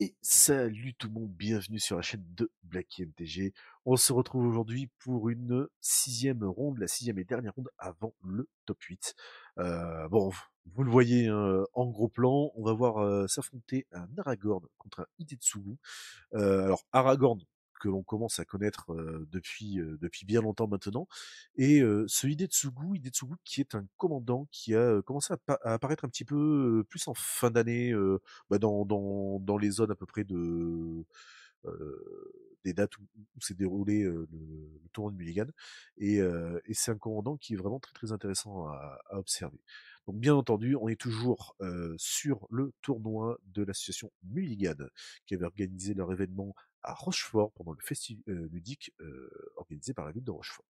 Et salut tout le monde, bienvenue sur la chaîne de Blacky MTG. On se retrouve aujourd'hui pour une sixième ronde, la sixième et dernière ronde avant le top 8. Bon, vous le voyez hein, en gros plan, on va voir s'affronter un Aragorn contre un Hidetsugu. Alors Aragorn, que l'on commence à connaître depuis bien longtemps maintenant, et ce Hidetsugu qui est un commandant qui a commencé à apparaître un petit peu plus en fin d'année, dans les zones à peu près des dates où s'est déroulé le tournoi de Mulligan, et c'est un commandant qui est vraiment très très intéressant à observer. Donc bien entendu, on est toujours sur le tournoi de l'association Mulligan, qui avait organisé leur événement à Rochefort pendant le festival ludique organisé par la ville de Rochefort.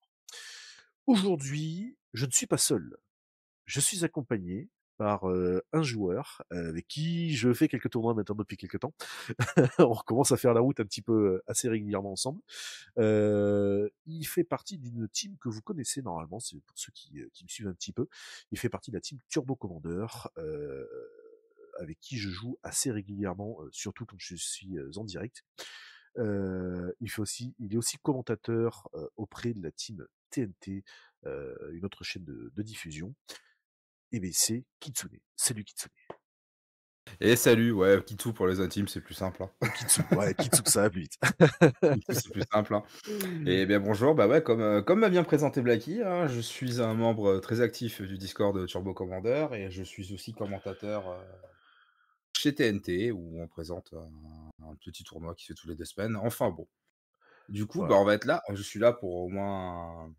Aujourd'hui, je ne suis pas seul. Je suis accompagné par un joueur avec qui je fais quelques tournois maintenant depuis quelques temps. On recommence à faire la route un petit peu assez régulièrement ensemble. Il fait partie d'une team que vous connaissez normalement, c'est pour ceux qui me suivent un petit peu. Il fait partie de la team Turbo Commander, avec qui je joue assez régulièrement, surtout quand je suis en direct. Il est aussi commentateur auprès de la team TNT, une autre chaîne de diffusion. Et bien c'est Kitsune. Salut Kitsune. Et salut, ouais, Kitsu pour les intimes, c'est plus simple, hein. Ou Kitsu, ouais, Kitsu, ça va plus vite. Kitsu, c'est plus simple, hein. Et bien bonjour, bah ouais, comme m'a bien présenté Blacky, hein, je suis un membre très actif du Discord de Turbo Commander et je suis aussi commentateur chez TNT où on présente un petit tournoi qui se fait tous les 2 semaines. Enfin bon, du coup, bah, Voilà, on va être là. Je suis là pour au moins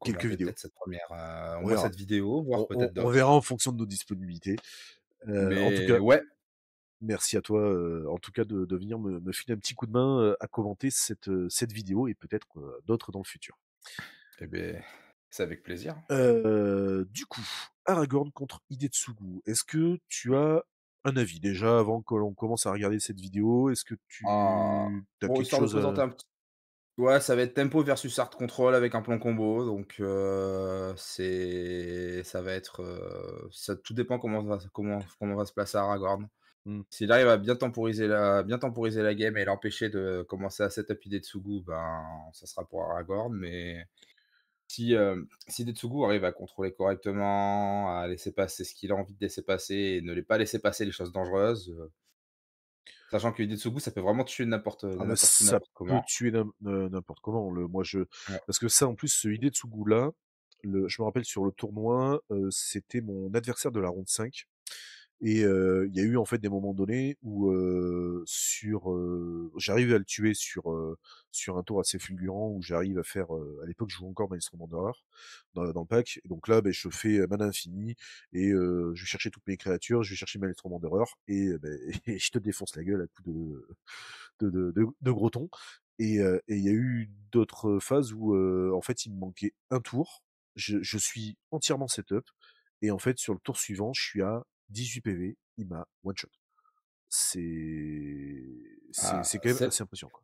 quelques commenter vidéos. peut-être cette première, au On moins verra. cette vidéo, voire peut-être On verra d'autres. en fonction de nos disponibilités. En tout Mais cas, ouais, merci à toi, en tout cas, de venir me filer un petit coup de main à commenter cette vidéo et peut-être d'autres dans le futur. et beh, c'est avec plaisir. Du coup, Aragorn contre Hidetsugu. Est-ce que tu as un avis déjà avant que l'on commence à regarder cette vidéo? Est-ce que Ah, tu as bon, quelque histoire de chose présenter à... un petit. Ouais, ça va être tempo versus art control avec un plan combo, donc ça va être, ça tout dépend comment va se placer Aragorn. Hmm. S'il arrive à bien temporiser la game et l'empêcher de commencer à setup Hidetsugu, ben, ça sera pour Aragorn, mais si Hidetsugu arrive à contrôler correctement, à laisser passer ce qu'il a envie de laisser passer et ne pas laisser passer les choses dangereuses, sachant que Hidetsugu, ça peut vraiment tuer n'importe Ah bah n'importe qui, ça n'importe peut comment. tuer n'importe comment. Ouais. Parce que ça, en plus, ce Hidetsugu là, je me rappelle sur le tournoi, c'était mon adversaire de la ronde 5. Et il y a eu en fait des moments donnés où j'arrive à le tuer sur un tour assez fulgurant où j'arrive à faire à l'époque je jouais encore Maelstrom d'horreur dans le pack, et donc là ben, je fais mana infini et je vais chercher toutes mes créatures, je vais chercher Maelstrom d'horreur et, ben, et je te défonce la gueule à coups de gros tons. Et il y a eu d'autres phases où en fait il me manquait un tour, je suis entièrement setup, et en fait sur le tour suivant je suis à 18 PV, il m'a one shot. Ah, C'est quand même c'est assez impressionnant quoi.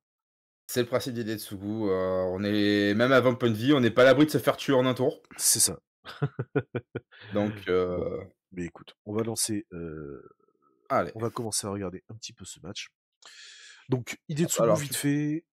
C'est le principe des Detsugu, on est même à 20 points de vie, on n'est pas à l'abri de se faire tuer en un tour. C'est ça. Donc Bon, mais écoute, allez. on va commencer à regarder un petit peu ce match. Donc Hidetsugu Alors vite tu fait,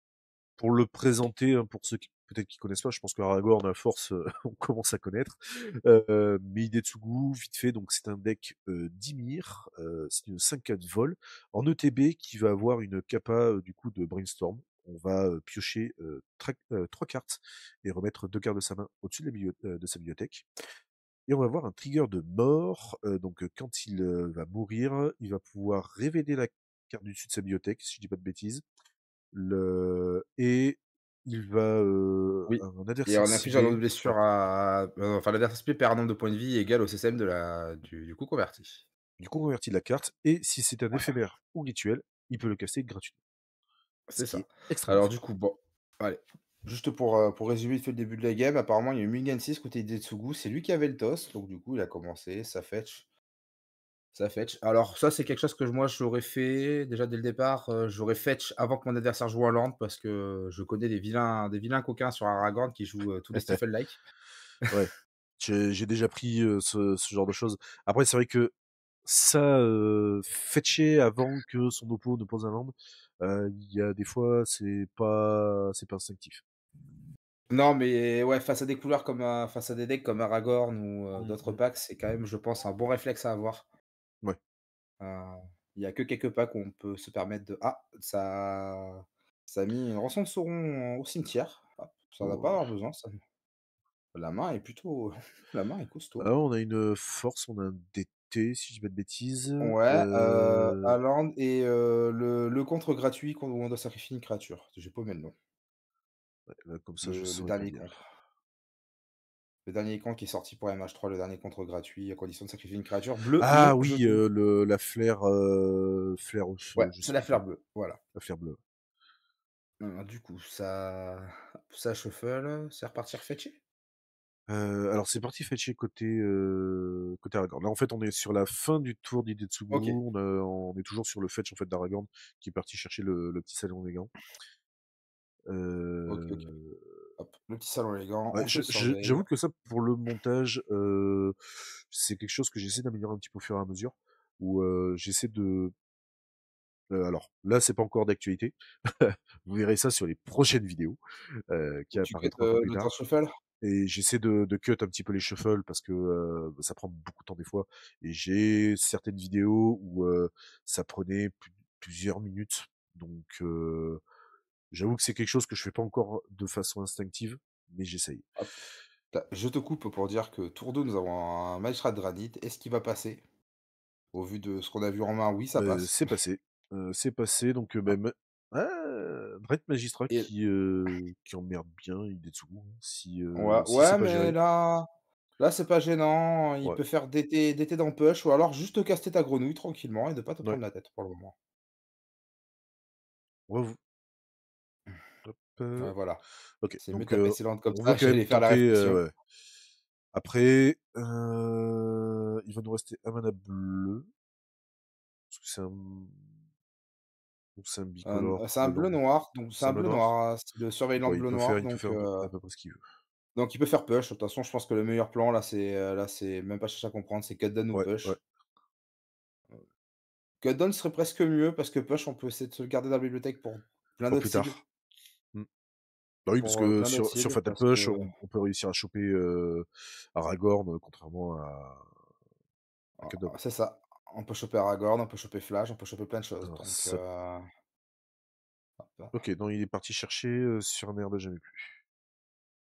pour le présenter, hein, pour ceux qui peut-être qui connaissent pas, je pense que Aragorn à force on commence à connaître. Mais Hidetsugu vite fait, donc c'est un deck d'Ymir, c'est une 5/4 vol en ETB qui va avoir une capa du coup de Brainstorm. On va piocher 3 cartes et remettre 2 cartes de sa main au-dessus de sa bibliothèque. Et on va avoir un trigger de mort. Donc quand il va mourir, il va pouvoir révéler la carte du dessus de sa bibliothèque, si je dis pas de bêtises. Et il va Oui, un et adversaire on inflige un nombre de ciblé, ouais, blessures à enfin l'adversaire ciblé perd un nombre de points de vie égal au CSM du coup converti. du coup convertit la carte, et si c'est un Voilà, éphémère ou rituel, il peut le caster gratuitement. Ce c'est qui ça. est extrêmement Alors fort. du coup, bon, allez, juste pour résumer vite fait le début de la game, apparemment il y a eu Mulligan 6 côté Detsugu, c'est lui qui avait le toss, donc du coup il a commencé, ça fetch. Ça fetch. Alors ça, c'est quelque chose que moi j'aurais fait déjà dès le départ, j'aurais fetch avant que mon adversaire joue en land parce que je connais des vilains coquins sur Aragorn qui jouent, tous les Stifle-like. Ouais, j'ai déjà pris ce genre de choses. Après, c'est vrai que ça, fetcher avant que son oppo ne pose un land, il y a des fois, c'est pas instinctif. Non, mais ouais, face à des couleurs comme, face à des decks comme Aragorn ou, Mmh d'autres mh. packs, c'est quand même, je pense, un bon réflexe à avoir. Ouais. Heu, il y a que quelques packs où on peut se permettre de: «Ah, ça a mis une rançon de Sauron au cimetière. Hop, ça va pas Oh. avoir besoin ça». La main est plutôt la main est costaud. Ah, on a une, force, on a un DT si je dis pas de bêtises, Ouais, Haaland et le contre gratuit où on doit sacrifier une créature. J'ai paumé le nom. ouais, là, comme ça, je Le saurais pas dernier dire. contre. Le dernier contre qui est sorti pour MH3, le dernier contre gratuit à condition de sacrifier une créature. Bleu, Ah le oui, jeton. la flare, flare, Ouais, je c'est sais la plus quoi, fleur bleue, voilà. la flare bleue. Du coup, ça shuffle, c'est repartir fetcher? Alors c'est parti fetcher côté Aragorn. Là, en fait, on est sur la fin du tour d'Hidetsugu, OK, on est toujours sur le fetch, en fait, d'Aragorn qui est parti chercher le petit salon élégant. OK, OK. Heu, Hop, le petit salon élégant, ouais, on se surveille. j'avoue que ça, pour le montage, c'est quelque chose que j'essaie d'améliorer un petit peu au fur et à mesure, où, j'essaie de alors là, c'est pas encore d'actualité. Vous verrez ça sur les prochaines vidéos, qui Où tu cut, apparaîtront un peu plus le temps tard. de shuffle? Et j'essaie de cut un petit peu les shuffles parce que, ça prend beaucoup de temps des fois et j'ai certaines vidéos où, ça prenait plusieurs minutes donc j'avoue que c'est quelque chose que je fais pas encore de façon instinctive, mais j'essaye. Hop. Je te coupe pour dire que tour 2, nous avons un magistrat de granit. Est-ce qu'il va passer? Au vu de ce qu'on a vu en main, oui, ça passe. C'est passé donc Hop même ah! Dread Magistrat et qui emmerde bien Hidetsugu, hein, ouais, si c'est ouais, pas mais géré. là, c'est pas gênant. Il Ouais, peut faire DT dans push ou alors juste te caster ta grenouille tranquillement et de pas te ouais, prendre la tête pour le moment. rev hop, Ouais, voilà. OK, C'est mieux de donc taper ses landes comme on va ça, quand même j'allais faire la tenter, réflexion. ouais. Après, il va nous rester un mana bleu, parce que c'est un bicolore, C'est un le bleu land. noir, donc c'est C'est un un bleu bleu noir? noir, c'est le surveillant Ouais, bleu noir, il peut faire à peu près ce qu'il veut. donc il peut faire push. De toute façon, je pense que le meilleur plan là, c'est même pas chercher à comprendre, c'est cut down ou Ouais, ouais. push. Cut down serait presque mieux parce que push, on peut essayer de se le garder dans la bibliothèque pour plein Pour d'autres plus cibles. tard. Mmh. Bah oui, parce que Plein d'autres sur cibles Fatal parce que Push, on peut réussir à choper, Aragorn, contrairement à Cadoc. c'est ça. On peut choper Aragorn, on peut choper Flash, on peut choper plein de choses, Alors donc ça hop. OK, non, il est parti chercher, sur un air de jamais plus.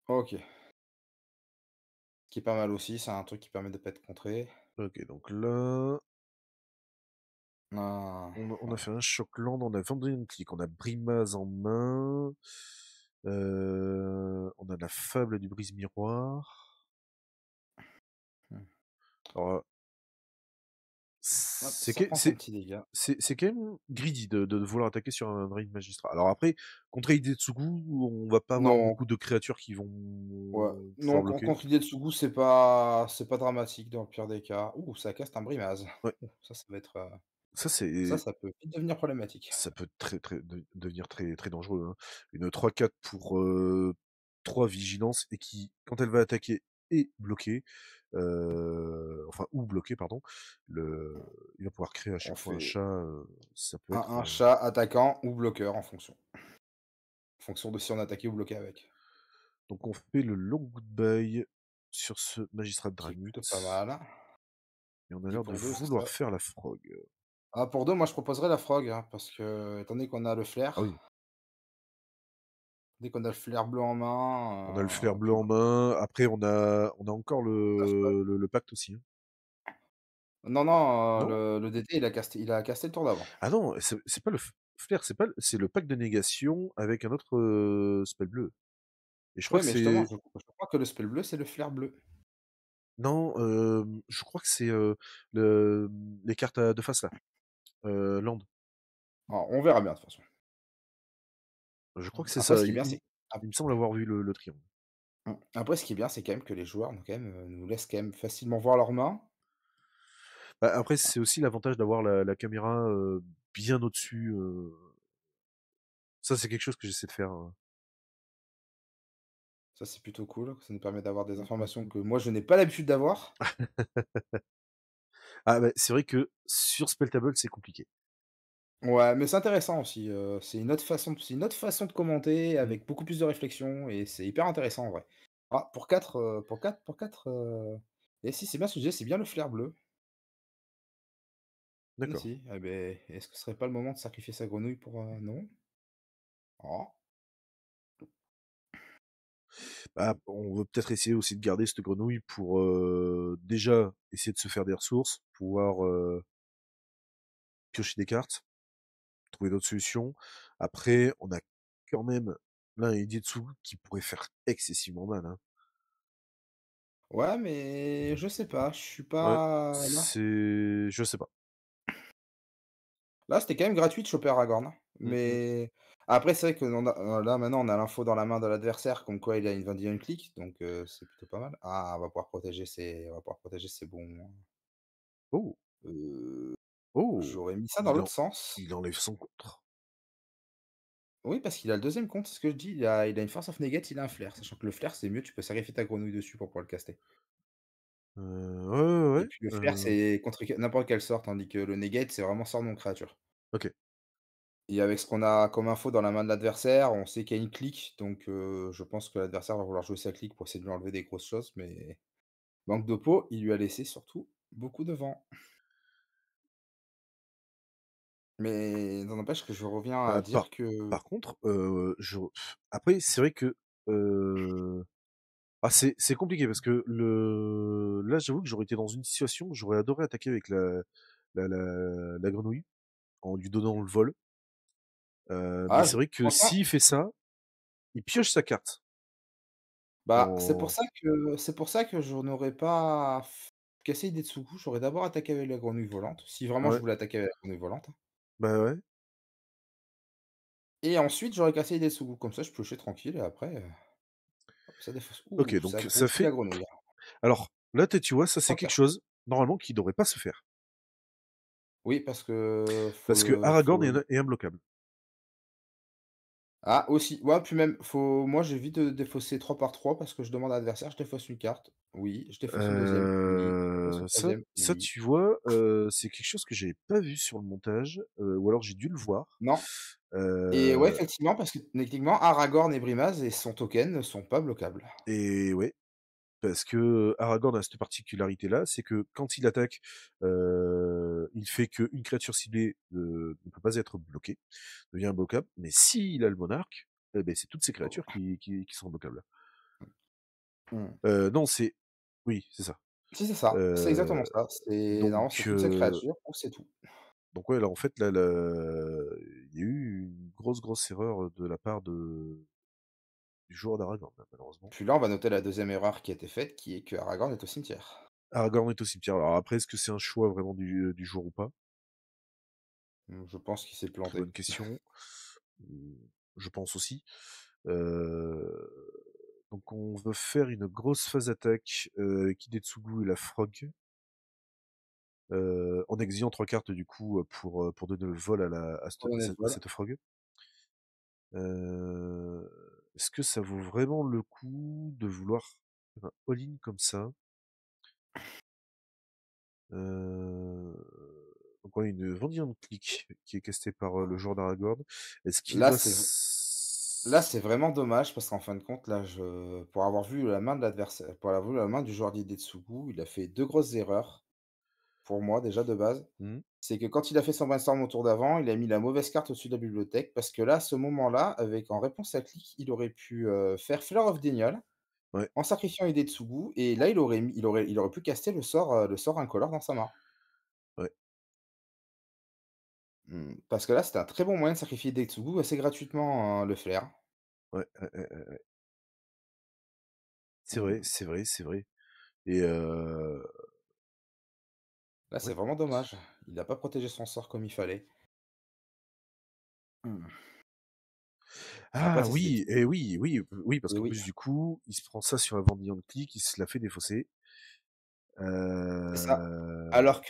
OK. Ce qui est pas mal aussi, c'est un truc qui permet de pas être contré. OK, donc là, Ah, on a voilà. fait un Shockland, on a Vendrian Click, on a Brimaz en main, on a la Fable du Brise-Miroir. Mmh. Alors, Hop, c'est ça que prend son petit dégât. c'est quand même greedy de vouloir attaquer sur un Raid Magistrat. Alors après, contre Hidetsugu, on va pas avoir Non, beaucoup de créatures qui vont ouais, pouvoir non, bloquer. contre Hidetsugu, c'est pas dramatique dans le pire des cas. Ouh, ça casse un brimaz. Ouais, Ouh, ça va être, ça c'est ça peut vite devenir problématique. ça peut très devenir très dangereux, hein. Une 3/4 pour 3 vigilance et qui, quand elle va attaquer, est bloquée, enfin ou bloquée pardon, il va pouvoir créer à On chaque fois un fait chat, ça peut être, un chat attaquant ou bloqueur en fonction de si on attaquait ou bloqué avec. donc on fait le long goodbye sur ce magistrat de Qui est Dranut plutôt pas mal. et on a Qui l'air de pour 2 vouloir ça faire la frog. pour 2 moi je proposerais la frog, hein, parce que étant donné qu'on a le Ah flair, oui, dès qu'on a le flair bleu en on a le flair main, bleu en main, après on a encore ça fait le pacte aussi, hein. non, non, Non? le DT il a casté le tour d'avant. Ah non, c'est pas le flair, c'est pas le c'est le pacte de négation avec un autre, spell bleu et je crois Oui, que mais justement, c'est je crois que le spell bleu, c'est le flair bleu. non, je crois que c'est, les cartes à de face là, land. Alors, on verra bien de toute façon. Je crois que c'est Après ça, ce qui est bien, c'est ap il me semble avoir vu le triangle. après ce qui est bien, c'est quand même que les joueurs nous laissent quand même facilement voir leurs mains. Bah, après c'est aussi l'avantage d'avoir la caméra, bien au-dessus, ça c'est quelque chose que j'essaie de faire, Ça, c'est plutôt cool, ça nous permet d'avoir des mmh, mmh, informations mmh. que moi je n'ai pas l'habitude d'avoir. Ah bah, c'est vrai que sur Spelltable, c'est compliqué. Ouais, mais c'est intéressant aussi, c'est une autre façon de commenter Mmh, avec beaucoup plus de réflexion et c'est hyper intéressant en vrai. Ah, pour 4 pour 4 et si, c'est bien ce que je disais, c'est bien le flair bleu. Si, d'accord. si, eh beh, est-ce que ce serait pas le moment de sacrifier sa grenouille pour, non? Oh, Bah, on veut peut-être essayer aussi de garder cette grenouille pour, déjà essayer de se faire des ressources, pouvoir, piocher des cartes, trouver d'autres solutions. Après, on a quand même là un Idetsu qui pourrait faire excessivement mal, hein. ouais, mais je sais pas, je suis Ouais, pas là. c'est je sais pas. Là, c'était quand même gratuit de choper Aragorn, Mmh mh. mais après, c'est vrai que là, maintenant, on a l'info dans la main de l'adversaire comme quoi il a une 21 clics, donc c'est plutôt pas mal. Ah, on va pouvoir protéger ses bons. Oh! Heu, Oh! J'aurais mis ça dans Il l'autre en sens. il enlève son contre. Oui, parce qu'il a le deuxième compte, c'est ce que je dis, il a une force of negate, il a un flair, sachant que le flair, c'est mieux, tu peux sacrifier ta grenouille dessus pour pouvoir le caster. Ouais, ouais, Et ouais, puis le flair, c'est contre n'importe quel sort, tandis que le negate, c'est vraiment sort non créature. OK. Et avec ce qu'on a comme info dans la main de l'adversaire, on sait qu'il y a une clique, donc je pense que l'adversaire va vouloir jouer sa clique pour essayer de lui enlever des grosses choses, mais manque de peau, il lui a laissé surtout beaucoup de vent. Mais ça n'empêche que je reviens à Bah, dire que par contre, après c'est vrai que, c'est compliqué parce que là, j'avoue que j'aurais été dans une situation où j'aurais adoré attaquer avec la grenouille, en lui donnant le vol, mais ah je c'est vrai que franchement, s'il fait ça, il pioche sa carte bah, en c'est pour ça que je n'aurais pas cassé Idetsugu, j'aurais d'abord attaqué avec la grenouille volante, si vraiment je ouais, voulais attaquer avec la grenouille volante, hein, bah, ouais. et ensuite j'aurais cassé Idetsugu. Comme ça, je piochais tranquille et après, hop, ça défausse. OK, Ouh, ça donc ça grossit la fait grenouille, hein. alors là, tu vois, ça, c'est quelque 3-4. chose, normalement, qui devrait pas se faire. Oui, parce que Parce que Aragorn est imbloquable. ah aussi, ouais, puis même, moi j'évite de défausser 3 par 3 parce que je demande à l'adversaire: «Je défausse une carte». Oui. «Je défausse une deuxième». Oui. «Je défausse une Ça troisième». ça Oui. tu vois, c'est quelque chose que j'avais pas vu sur le montage, ou alors j'ai dû le voir. Non, et ouais, Heu effectivement, parce que techniquement, Aragorn et Brimaz et son token ne sont pas bloquables. et ouais, parce que Aragorn a cette particularité-là, c'est que quand il attaque, il fait qu'une créature ciblée, ne peut pas être bloquée, devient imbloquable, mais s'il a le monarque, et beh, c'est toutes ces créatures qui sont bloquables. Mmh. Non, oui, c'est ça. Si, c'est ça, c'est exactement Heu, ça. C'est donc normalement, c'est toutes ces créatures ou c'est tout. Donc ouais, là, en fait, là, il y a eu une grosse erreur de la part du joueur d'Aragorn, là, malheureusement. Puis là, on va noter la deuxième erreur qui a été faite, qui est que Aragorn est au cimetière. Aragorn est au cimetière. Alors après, est-ce que c'est un choix vraiment du joueur ou pas? Je pense qu'il s'est Très planté. bonne question. Mmh, je pense aussi. Heu, donc on veut faire une grosse phase attaque, avec Hidetsugu et la Frog, en exilant 3 cartes du coup, pour donner le vol à Pour donner le à vol. cette Frog. Est-ce que ça vaut vraiment le coup de vouloir faire un all-in comme ça? Heu, donc on a une Vengeance Clique qui est castée par, le joueur d'Aragorn. Est-ce qu'il Là, va c'est Là, c'est vraiment dommage parce qu'en fin de compte, là, pour avoir vu la main de l'adversaire, pour avoir vu la main du joueur d'Hidetsugu, il a fait 2 grosses erreurs, pour moi, déjà, de base. mmh, C'est que quand il a fait son brainstorm au tour d'avant, il a mis la mauvaise carte au-dessus de la bibliothèque parce que là, à ce moment-là, en réponse à clic, il aurait pu, faire Fleur of Denial ouais, en sacrifiant Hidetsugu et là, il aurait pu caster le sort incolore dans sa main. ouais, Parce que là, c'était un très bon moyen de sacrifier Hidetsugu assez gratuitement, le flair. ouais. C'est vrai, Mmh. c'est vrai, c'est vrai et Là, c'est ouais. vraiment dommage. Il a pas protégé son sort comme il fallait. Mmh. Après, Ah c'est oui et oui, oui, oui, parce et qu'en oui, plus, du coup, il se prend ça sur un Vengeance Clique, il se la fait défausser. c'est ça. Alors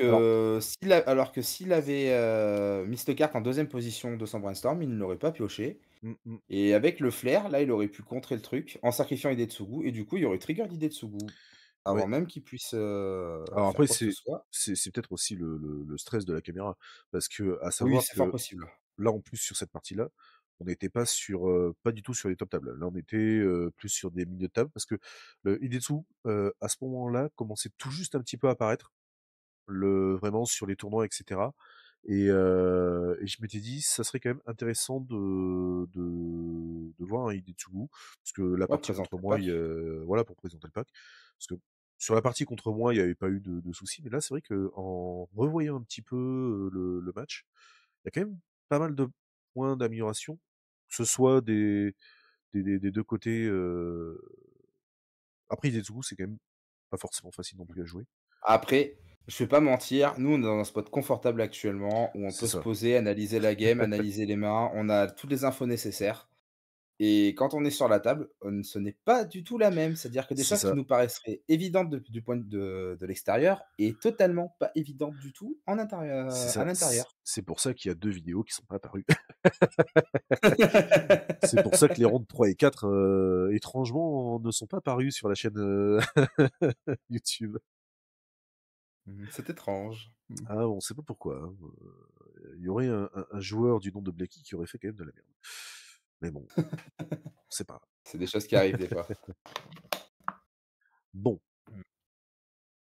Alors que s'il avait, mis cette carte en deuxième position de son brainstorm, il ne l'aurait pas pioché mmh mh. et avec le flair, là, il aurait pu contrer le truc en sacrifiant Hidetsugu et du coup, il y aurait trigger d'Hidetsugu. avant Ouais. même qu'il puisse, Alors faire après quoi que ce soit. c'est peut-être aussi le stress de la caméra parce que à Oui, savoir c'est fort que possible. là, en plus, sur cette partie-là, on n'était pas sur, pas du tout sur les top tables. Là, on était, plus sur des milieux de table parce que le Hidetsu, à ce moment-là, commençait tout juste un petit peu à apparaître, vraiment sur les tournois, etc. Et je m'étais dit, ça serait quand même intéressant de voir un Hidetsugu, parce que la Ouais, partie présenter contre le moi, pack. voilà, pour présenter le pack. Parce que sur la partie contre moi, il n'y avait pas eu de soucis, mais là, c'est vrai que en revoyant un petit peu le match, il y a quand même pas mal de points d'amélioration, que ce soit des deux côtés. Après, Hidetsugu, c'est quand même pas forcément facile non plus à jouer. Après, je vais pas mentir, nous, on est dans un spot confortable actuellement où on C'est peut se ça, poser, analyser la game, analyser les mains, on a toutes les infos nécessaires et quand on est sur la table, ce n'est pas du tout la même. C'est-à-dire que des c'est choses qui ça. nous paraisseraient évidentes du point de l'extérieur est totalement pas évidente du tout C'est à ça. l'intérieur. C'est pour ça qu'il y a 2 vidéos qui sont pas apparues. C'est pour ça que les rounds 3 et 4, étrangement, ne sont pas apparus sur la chaîne, YouTube. C'est étrange. Mmh. Ah, on sait pas pourquoi, hein, il y aurait un joueur du nom de Blacky qui aurait fait quand même de la merde. Mais bon, c'est pas grave. C'est des choses qui arrivent des fois. Bon, Mmh.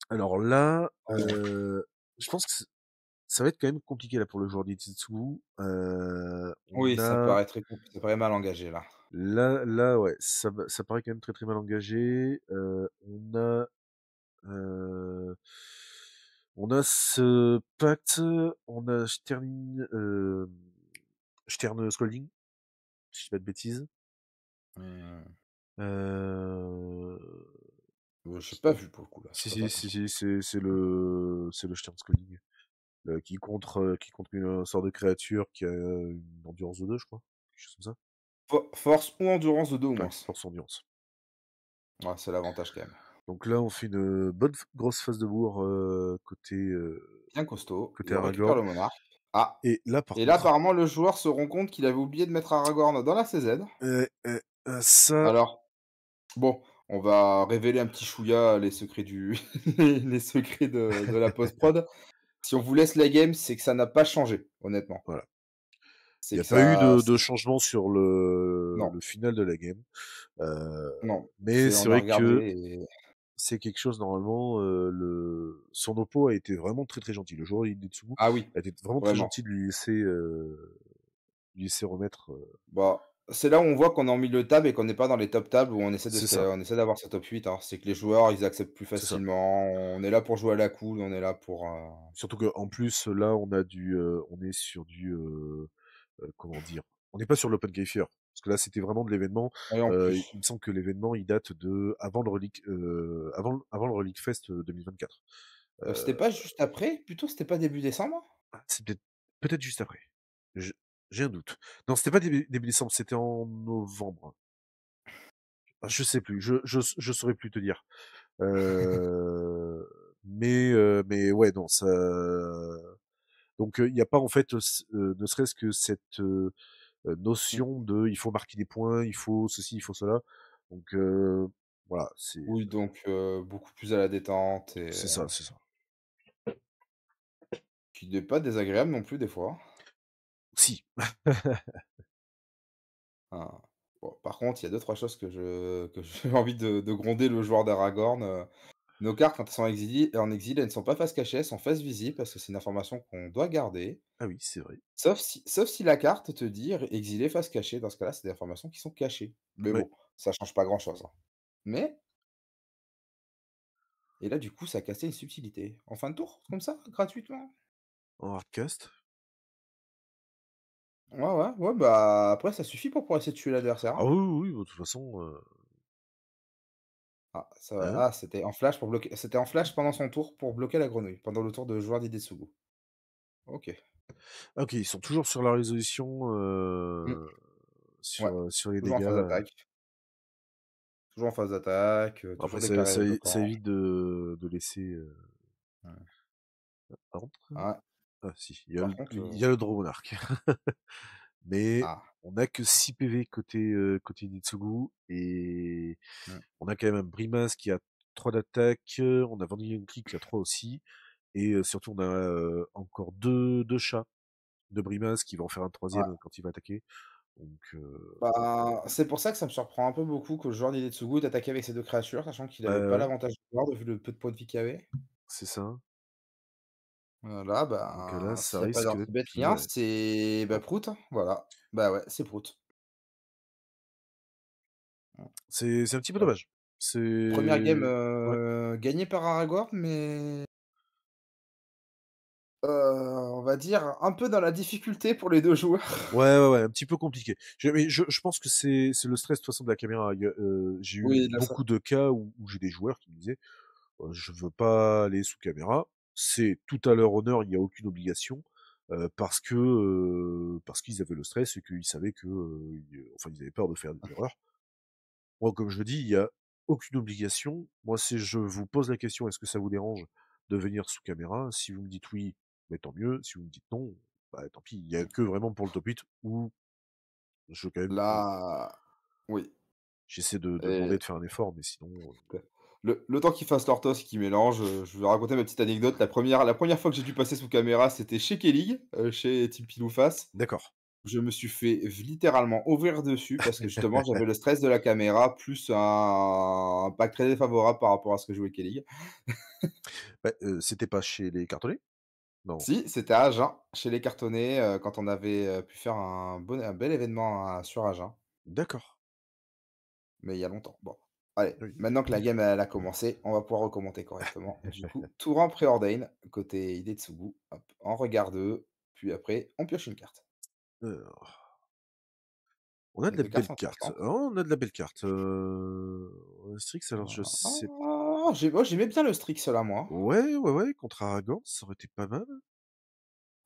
alors là, Alors, je pense que ça va être quand même compliqué là pour le joueur d'Itsutsu. oui, On a ça paraît mal engagé là. là, ouais, ça paraît quand même très, très mal engagé. Heu, on a ce pacte, on a Stern Scolding, si je dis pas de bêtises. Mmh. Heu, J'ai pas vu pour le coup là, j'ai si, pas fait si, si, attention. si, c'est le Stern Scolding, qui contre une sorte de créature qui a une endurance de 2, je crois, quelque chose comme ça. Force ou endurance de 2 ou Ouais, moins. force endurance. Ouais, c'est l'avantage quand même. Donc là, on fait une bonne grosse phase de bourre, Bien costaud, côté il récupère Aragorn. le monarque. Ah! Et là, par Et là, contre, apparemment, le joueur se rend compte qu'il avait oublié de mettre Aragorn dans la CZ. ça, Alors, bon, on va révéler un petit chouïa les secrets du les secrets de la post-prod. Si on vous laisse la game, c'est que ça n'a pas changé, honnêtement. voilà. Il C'est n'y a que pas eu ça de c'est changement sur le non, final de la game. Euh, non, mais c'est c'est on a vrai regardé que et c'est quelque chose, normalement, son oppo a été vraiment très très gentil. Le joueur Hidetsugu ah oui, a été vraiment très vraiment. gentil de lui laisser remettre. Bah, c'est là où on voit qu'on est en milieu de table et qu'on n'est pas dans les top tables où C'est ça, on essaie d'avoir ce top 8, hein. C'est que les joueurs, ils acceptent plus c'est ça. facilement. On est là pour jouer à la cool, on est là pour, Surtout qu'en plus, là, on est sur comment dire, on n'est pas sur l'Open Kefir. Parce que là, c'était vraiment de l'événement. et en Il plus. me semble que l'événement, il date de avant le Relic Fest 2024. C'était pas juste après? Plutôt, c'était pas début décembre? C'est peut-être juste après. Je j'ai un doute. Non, c'était pas début décembre, c'était en novembre. Ah, je sais plus, je saurais plus te dire. Heu, mais ouais, non, ça donc il y a pas en fait, ne serait-ce que cette, Mmh. notion de il faut marquer des points, il faut ceci, il faut cela. Donc voilà, Oui, donc beaucoup plus à la détente et c'est ça, c'est ça. qui n'est pas désagréable non plus des fois, Si. hein. Bon, par contre, il y a deux-trois choses que j'ai envie de gronder le joueur d'Aragorn, nos cartes quand elles sont en exil, elles ne sont pas face cachée, elles sont face visible parce que c'est une information qu'on doit garder. Ah oui, c'est vrai. Sauf si la carte te dit r exilé face cachée, dans ce cas-là, c'est des informations qui sont cachées. Mais Ouais, bon, ça change pas grand-chose, hein. Mais et là, du coup, ça a cassé une subtilité. En fin de tour, comme ça, gratuitement? en hardcast. Ouais, ouais, ouais, bah, après ça suffit pour pouvoir essayer de tuer l'adversaire, Ah hein. oui, oui, oui, de toute façon, hein? C'était en flash pendant son tour pour bloquer la grenouille, pendant le tour de joueur d'Hidetsugu. OK. Ah OK, ils sont toujours sur la résolution, Mmh. Ouais, sur les toujours en dégâts, phase d'attaque. Toujours en phase d'attaque, après toujours déclaré ça bloquant. évite de laisser, Ouais. par contre, Ouais, ah si, par contre, il y a le Dromork. Mais ah, on a que 6 PV côté Nitsugu et mmh, on a quand même un Brimaz qui a 3 d'attaque, on a Vandalion Click qui a 3 aussi et surtout on a, encore deux chats de Brimaz qui va en faire un Ouais. troisième quand il va attaquer. Donc Bah, c'est pour ça que ça me surprend un peu beaucoup que le joueur d'Idetsugu ait attaqué avec ces 2 créatures, sachant qu'il avait pas ouais, l'avantage de garde vu le peu de points de vie qu'il y avait. c'est ça. Voilà, Donc là, ben, ça s'il y a pas risque d'être d'Artibet ni rien, ouais, c'est, bah, ouais. Prout, hein, voilà. Bah, ouais, c'est Prout. Mmh, C'est un petit peu voilà. dommage. 1re game, Ouais. gagnée par Aragorn, mais on va dire un peu dans la difficulté pour les 2 joueurs. Ouais, un petit peu compliqué. Mais je pense que c'est le stress de toute façon de la caméra. J'ai eu Oui, là, ça beaucoup de cas où j'ai des joueurs qui me disaient je veux pas aller sous caméra. C'est tout à leur honneur, il n'y a aucune obligation parce qu'ils avaient le stress et qu'ils savaient que enfin ils avaient peur de faire des erreurs. Moi, comme je le dis, il y a aucune obligation. Moi, c'est je vous pose la question, est-ce que ça vous dérange de venir sous caméra? Si vous me dites oui, mais tant mieux. Si vous me dites non, bah tant pis. Il y a que vraiment pour le top 8 où je quand même là, oui, j'essaie de demander et de faire un effort, mais sinon le temps qu'ils fassent leur toss et qu'ils mélangent, je vais raconter ma petite anecdote. La première fois que j'ai dû passer sous caméra, c'était chez Kellig, chez Team Pilouface. d'accord. Je me suis fait littéralement ouvrir dessus parce que justement j'avais le stress de la caméra plus un pack très défavorable par rapport à ce que jouait Kellig. Bah, c'était pas chez les cartonnés? Non. Si, c'était à Agen, chez les cartonnés, quand on avait, pu faire un bel événement sur Agen, D'accord. mais il y a longtemps. Bon, allez, Oui. maintenant que la game elle a commencé, on va pouvoir recommencer correctement. Du coup, tour en préordain, côté Idetsugu, hop, on regarde 2, puis après on pioche une carte. Alors, on a de Les la 2 cartes belle sont carte. touchantes. Oh, on a de la belle carte. Strix, alors je Voilà. sais Ah, j'aimais bien le Strix là, moi. ouais, contre Aragorn, ça aurait été pas mal.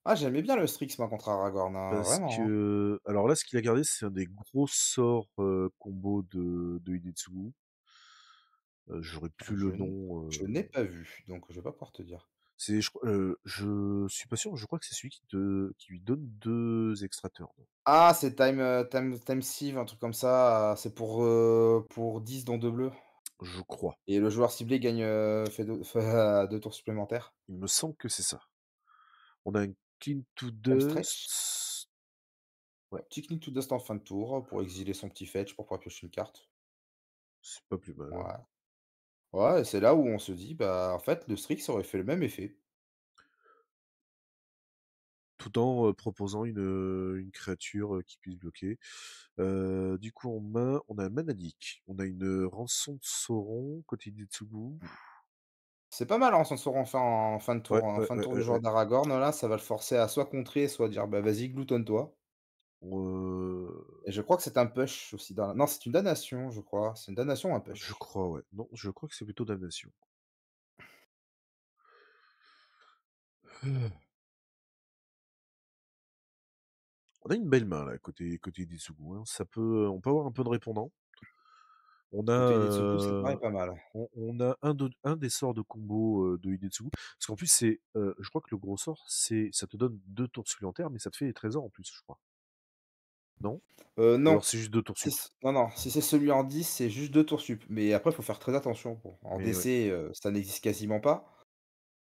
Ah, j'aimais bien le Strix moi contre Aragorn, hein, Parce vraiment, hein. que alors là, ce qu'il a gardé, c'est un des gros sorts, combo de Hidetsugu. J'aurais plus le Je n nom, je n'ai pas vu, donc je vais pas pouvoir te dire. je suis pas sûr, je crois que c'est celui qui lui donne 2 extra turns, Ah, c'est Time Sieve, un truc comme ça, c'est pour 10 dont 2 bleus je crois. et le joueur ciblé gagne, fait 2 tours supplémentaires. Il me semble que c'est ça. On a un Clean to Time Stretch, Dust. Ouais, ouais, Technique to Dust en fin de tour pour exiler son petit fetch pour pouvoir piocher une carte. c'est pas plus mal, hein. Ouais. Ouais, et c'est là où on se dit: «Bah, en fait, le Strix aurait fait le même effet». Tout en, proposant une créature, qui puisse bloquer. Du coup, en main, on a un Mananique, on a une Rançon de Sauron côté Detsugu. C'est pas mal, hein, son sort Ouais, en ouais, fin de ouais, tour du ouais, joueur ouais. d'Aragorn, là, ça va le forcer à soit contrer, soit dire: «Bah, vas-y, gloutonne-toi». Et je crois que c'est un push aussi dans la non, c'est une damnation, je crois. C'est une damnation ou un Je push? crois, ouais. Non, je crois que c'est plutôt Damnation. On a une belle main là, côté Detsugu, hein. On peut avoir un peu de répondant. On a, Côté Idetsugu, ça me paraît pas mal. on a un des sorts de combo de Hidetsugu. Parce qu'en plus, je crois que le gros sort, ça te donne 2 tours supplémentaires, mais ça te fait des trésors en plus, je crois. Non? Ou Non. alors c'est juste 2 tours Si sup? c non, non, si c'est celui en 10, c'est juste 2 tours sup. Mais après, il faut faire très attention. Bon, en Mais ouais. DC, ça n'existe quasiment pas.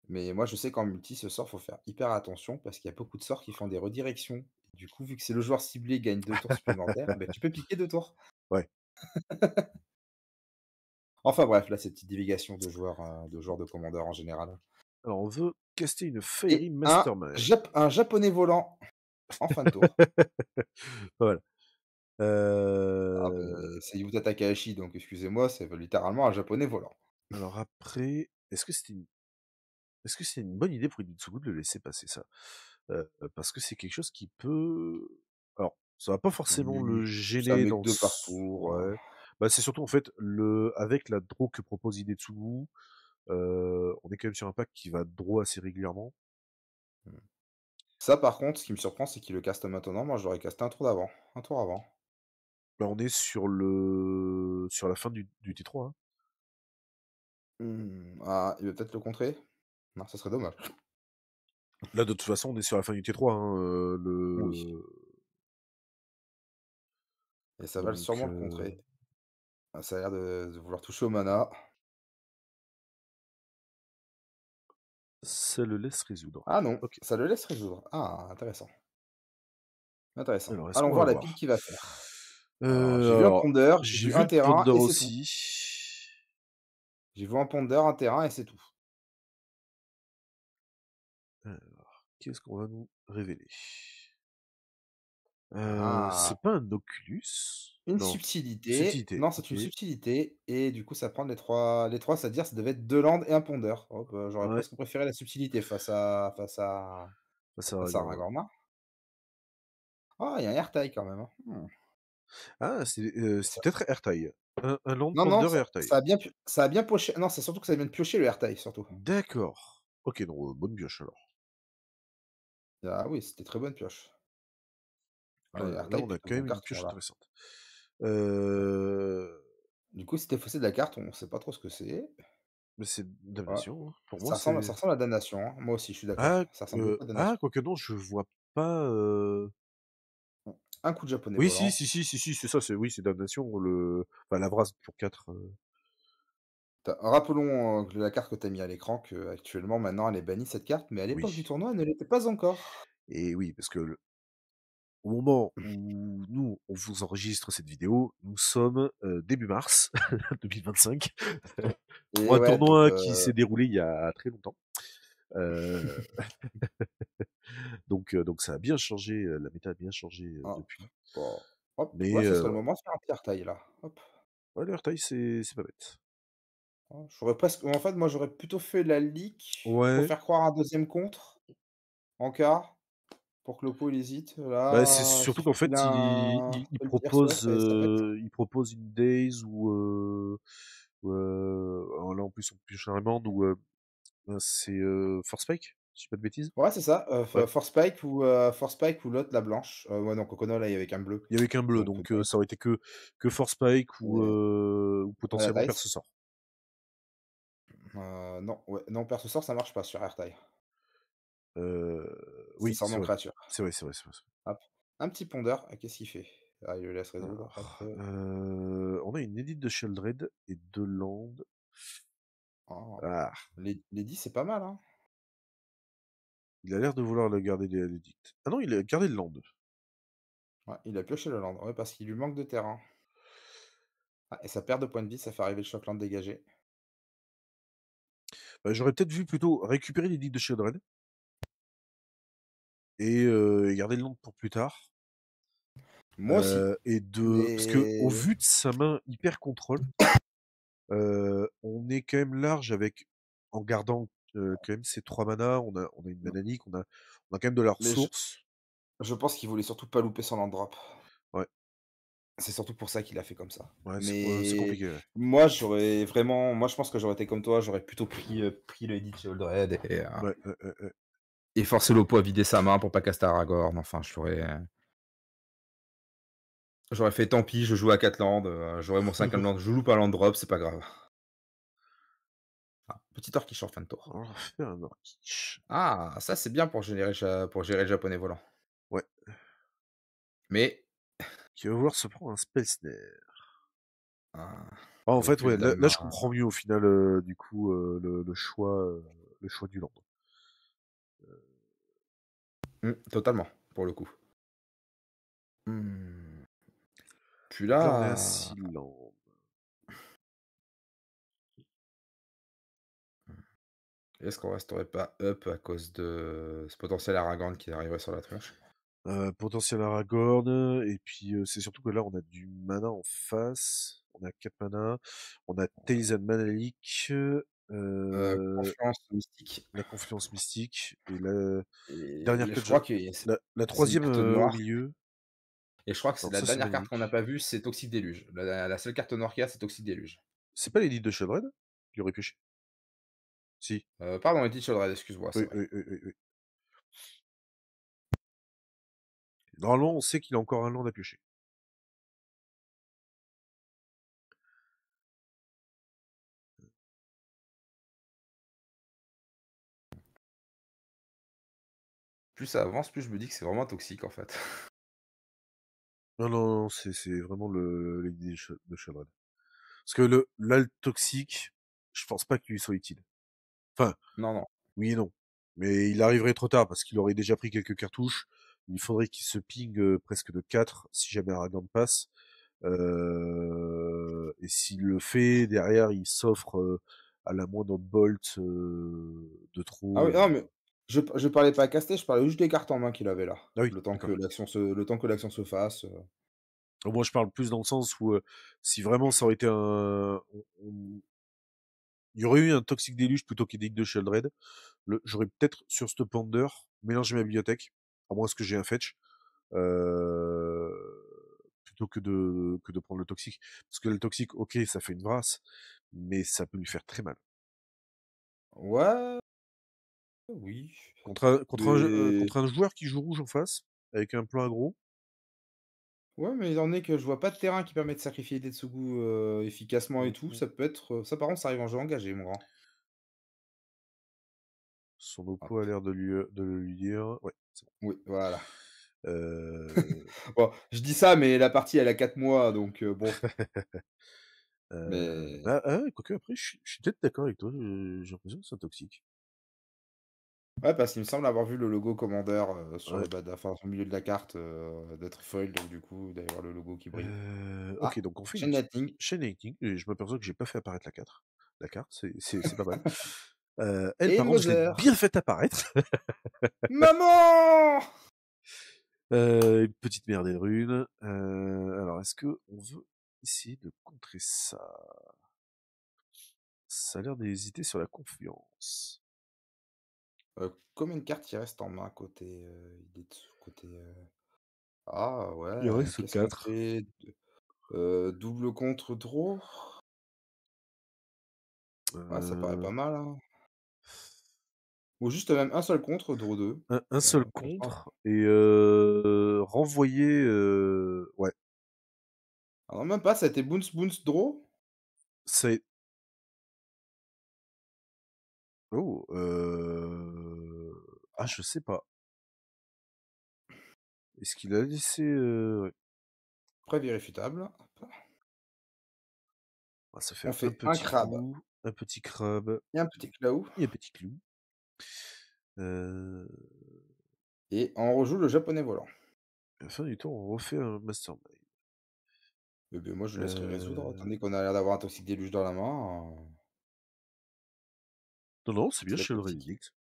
Mais moi, je sais qu'en multi, ce sort, faut faire hyper attention parce qu'il y a beaucoup de sorts qui font des redirections. Du coup, vu que c'est le joueur ciblé gagne 2 tours supplémentaires, bah, tu peux piquer 2 tours. Ouais. Enfin bref, là, c'est une petite divagation de joueurs de commandeur en général. Alors on veut caster une Fairy Et un Mastermind. japonais volant en fin de tour. Voilà. Ah mais c'est Yuta Takahashi, donc excusez-moi, c'est littéralement un japonais volant. Alors après, est-ce que c'est une bonne idée pour Imitsugu de le laisser passer ça? Parce que c'est quelque chose qui peut alors, ça va pas forcément le Oui, ça gêner met dans que 2 par s tour, ouais. Bah, c'est surtout en fait avec la draw que propose Hidetsugu, on est quand même sur un pack qui va draw assez régulièrement. mmh. Ça par contre, ce qui me surprend, c'est qu'il le caste maintenant. Moi, je l'aurais casté un tour avant. Là, on est sur la fin du T3, hein. Ah, il veut peut-être le contrer? Non, ça serait dommage. Là, de toute façon, on est sur la fin du T3, hein, Oui, et ça va donc sûrement le contrer. Ah, ça a l'air de vouloir toucher au mana. Ça le laisse résoudre. Ah non, OK. ça le laisse résoudre. Ah, intéressant, intéressant. Alors est-ce Allons qu'on va voir la pile voir? qu'il va faire. Alors, j'ai vu un Alors, pondeur, j'ai j'ai vu vu un le terrain ponder et c'est tout. aussi. J'ai vu un pondeur, un terrain et c'est tout. Alors, qu'est-ce qu'on va nous révéler? Ah, C'est pas un Oculus? une Non. subtilité. Subtilité, Non, c'est OK. une subtilité et du coup, ça prend les trois, c'est-à-dire ça devait être 2 landes et un pondeur. Hop, j'aurais Ouais, presque préféré la subtilité ça c'est face à Aragorn, ouais. Aragorn. Ah, il y a un airtag quand même, hein. Ah, c'était Ça peut-être AirTag. Un Land non, non, Ponder et ça AirTag. ça a bien ça a bien poché non, c'est surtout que ça vient de piocher le airtag surtout. D'accord. OK, donc bonne pioche alors. Ah oui, c'était très bonne pioche. Ah, Ouais, là, airtag on a plutôt quand bon même une carton pioche là. intéressante. Ouais. Heu, Du coup, si tu faussé de la carte, on sait pas trop ce que c'est. mais c'est Ouais. Damnation, hein. Pour moi, Ça c'est ressemble à Damnation, hein. Moi aussi, je suis d'accord. ah, Ça ressemble beaucoup à Damnation. quoique non, je vois pas, Mmh. Un coup de japonais oui, si, volant. si, si, si, si, c'est ça, c'est oui, c'est Damnation, enfin, la brasse pour 4. Rappelons, que la carte que tu as mis à l'écran, qu'actuellement, maintenant, elle est bannie cette carte, mais à l'époque du Oui. tournoi, elle ne l'était pas encore. Et oui, parce que au moment où nous, on vous enregistre cette vidéo, nous sommes début mars 2025 pour Et un ouais, donc tournoi qui s'est déroulé il y a très longtemps. Euh, donc ça a bien changé, la méta a bien changé hop, depuis. bon, hop, ouais, Mais ce serait le ouais, moment de faire un petit taille là. Hop. ouais, le taille c'est pas bête. Oh, j'aurais presque en fait, moi, j'aurais plutôt fait la leak pour Ouais, faire croire un deuxième contre, en cas, pour que l'oppo il hésite. bah c'est Là, il surtout suffit qu'en qu'il ait fait un il seul tir, ouais, propose ça pète. une days là en plus on pioche un remand ou c'est Force Spike, si je dis pas de bêtises. Ouais, c'est ça, Ouais. Force Spike ou l'autre, la blanche. Ouais, non, Coconut, là, il y avait qu'un bleu. Il y avait qu'un bleu, Donc donc non, ça aurait été que Force Spike et ou ouais, la potentiellement dice. Perce sort. Non, ouais, non, perce sort, ça marche pas sur AirTag. C'est Oui, sort c'est non vrai. créature. C'est vrai, c'est vrai, c'est vrai. Hop. Un petit pondeur, qu'est-ce qu'il fait? Ah, il le laisse résoudre, hop, Alors, on a une édite de Sheldred et 2 landes. oh. Ah, Les 10, c'est pas mal, hein? il a l'air de vouloir le garder l'édite. Ah non, il a gardé le land. Ouais, il a pioché le land, ouais, parce qu'il lui manque de terrain. Ah, et ça perd de points de vie, ça fait arriver le Shockland dégagé. Bah, j'aurais peut-être vu plutôt récupérer l'édite de Sheldred et garder le land pour plus tard. Moi aussi, Et de parce que au mais vu de sa main hyper contrôle, on est quand même large avec en gardant, quand même ces 3 manas, on a une mana leak, on a quand même de la mais ressource. je pense qu'il voulait surtout pas louper son land drop. Ouais, C'est surtout pour ça qu'il a fait comme ça. ouais, c'est Mais compliqué, ouais. moi, je pense que j'aurais été comme toi, j'aurais plutôt pris le Edith Sheldred Ouais, ouais. et forcé l'oppo à vider sa main pour pas caster Aragorn. Enfin, j'aurais fait tant pis, je joue à 4 landes, j'aurais mon 5 land, je loupe un land drop, c'est pas grave. Ah, petit orcish en fin de tour. On va faire un Orcish. Ah, ça c'est bien pour gérer le japonais volant. Ouais, Mais qui va vouloir se prendre un Spell Snare. ah, Ah, en avec fait, plus ouais, de la là je main. comprends mieux au final, du coup, le choix du land. Totalement, pour le coup. Mmh. Puis Donc là, on est à là 6 landes. est-ce qu'on resterait pas up à cause de ce potentiel Aragorn qui arriverait sur la tronche? Potentiel Aragorn, et puis c'est surtout que là, on a du mana en face. On a 4 mana. On a Tales and Manalik, Confiance mystique la Confluence Mystique, et la dernière et je carte, crois que la c'est une troisième carte au noire milieu. et je crois que c'est Non, la ça c'est dernière carte qu'on n'a Manalik. pas vue, c'est Toxic Déluge. La seule carte noire qu'il y a, c'est Toxic Déluge. C'est pas l'élite de Sheldred qui aurait pioché? Si. Pardon, Edith Sheldred, excuse-moi, c'est Oui, vrai. oui, oui, oui, oui. Normalement, on sait qu'il a encore un land à piocher. Plus ça avance, plus je me dis que c'est vraiment toxique, en fait. Non, non, non, c'est vraiment l'élite de Sheldred. Parce que l'alt toxique, je pense pas qu'il lui soit utile. Enfin, Non, non. Oui et non. Mais il arriverait trop tard parce qu'il aurait déjà pris quelques cartouches. Il faudrait qu'il se ping presque de 4 si jamais Aragorn passe. Et s'il le fait, derrière, il s'offre à la moindre bolt de Ah trop. oui, non, mais je parlais pas à caster, je parlais juste des cartes en main qu'il avait là. Ah oui, d'accord. Le temps que l'action se fasse, Moi, je parle plus dans le sens où si vraiment ça aurait été il y aurait eu un Toxic Deluge plutôt qu'Edict de Sheldred, j'aurais peut-être sur ce Ponder mélangé ma bibliothèque, à moins que j'ai un fetch. euh, Plutôt que de prendre le toxique. Parce que le toxique, ok, ça fait une brasse, mais ça peut lui faire très mal. ouais, oui, mais Contre un joueur qui joue rouge en face, avec un plan aggro, ouais, mais étant donné que je vois pas de terrain qui permet de sacrifier Tetsugu, efficacement et tout, mm, ça peut être, ça par contre ça arrive en jeu engagé mon grand. son oppo a Hop, l'air de le lui dire. Ouais, c'est bon. oui, voilà. Euh, Bon, je dis ça, mais la partie elle a 4 mois donc bon, mais quoique après, je suis peut-être d'accord avec toi, j'ai l'impression que c'est un toxique. ouais, parce qu'il me semble avoir vu le logo Commander, sur Ouais. le bas de enfin, sur le milieu de la carte, de Trefoil, donc du coup, d'avoir le logo qui brille. Ok, Ah, donc on fait une Chain petite Lightning. chaîne lightning, et je m'aperçois que j'ai pas fait apparaître la 4. La carte, c'est pas mal. Elle, Et par contre, je l'ai Mother! bien fait apparaître. Maman! Une petite mer des runes. Alors, est-ce que on veut essayer de contrer ça? Ça a l'air d'hésiter sur la confiance. Combien de cartes il reste en main côté, Idetsu côté, ah Il ouais, reste qu'est-ce qu'on 4. fait? Double contre draw? Ouais, ça paraît Euh, pas mal, hein. Ou juste même un seul contre, draw 2. un seul Franchement, contre et renvoyer. Ouais, ah non, même pas, ça a été bounce, bounce, draw? c'est. Oh, ah, je sais pas. Est-ce qu'il a laissé. Ouais. Prévérifiable. Hop. On va se On faire un fait un petit crabe fou, un petit crabe et un petit clou et un petit clou. Euh, et on rejoue le japonais volant. à la fin du tour, on refait un mastermind. Eh beh, moi, je laisserai résoudre, étant Euh, donné qu'on a l'air d'avoir un Toxic Déluge dans la main, Non, non, c'est bien c'est la chez le toxique. Relict.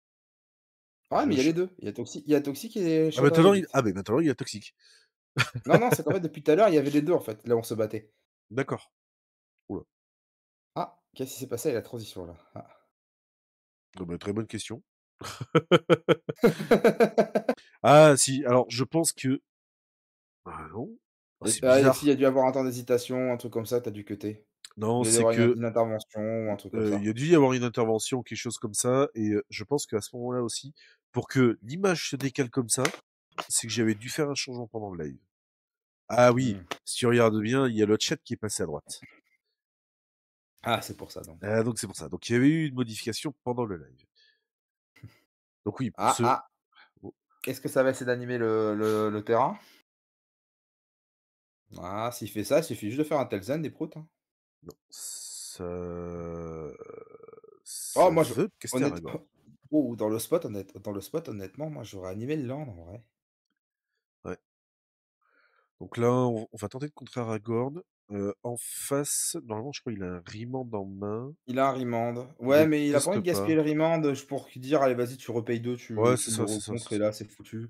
Ah, mais il y a les 2. Il y a Toxic et Ah, Shadow maintenant, Edict. mais maintenant, il y a Toxique. Non, non, c'est qu'en fait, depuis tout à l'heure, il y avait les 2 en fait, là où on se battait. D'accord. Oula. Ah, qu'est-ce qui s'est passé à la transition, là? Ah. Ah bah, très bonne question. Ah, si, alors, je pense que. Ah non. Ah, Et c'est ah, et s'il y bizarre. a dû avoir un temps d'hésitation, un truc comme ça, tu as dû cutter. Non, Il y a dû c'est avoir que une intervention ou un truc comme il y ça. a dû y avoir une intervention, quelque chose comme ça, et je pense qu'à ce moment-là aussi, pour que l'image se décale comme ça, c'est que j'avais dû faire un changement pendant le live. Ah oui, Mmh. si tu regardes bien, il y a le chat qui est passé à droite. Ah, c'est pour ça donc. Ah, donc c'est pour ça. Donc il y avait eu une modification pendant le live. Donc oui, pour Ah, ce. ah, Oh, est-ce que ça va essayer d'animer le terrain? Ah, s'il fait ça, il suffit juste de faire un Telzen des proutes, hein. non, Oh ça moi veut caster honnête Aragorn. oh dans le spot honnêtement, moi j'aurais animé le land en vrai. Ouais. Donc là, on va tenter de contrer Aragorn. En face, normalement, je crois qu'il a un Remand en main. Il a un remand. Il Ouais, le mais il a pas envie poste de gaspiller pas. le remand, pour dire: «Allez vas-y tu repayes 2 Ouais, tu me c'est recontres» et ça. là c'est foutu.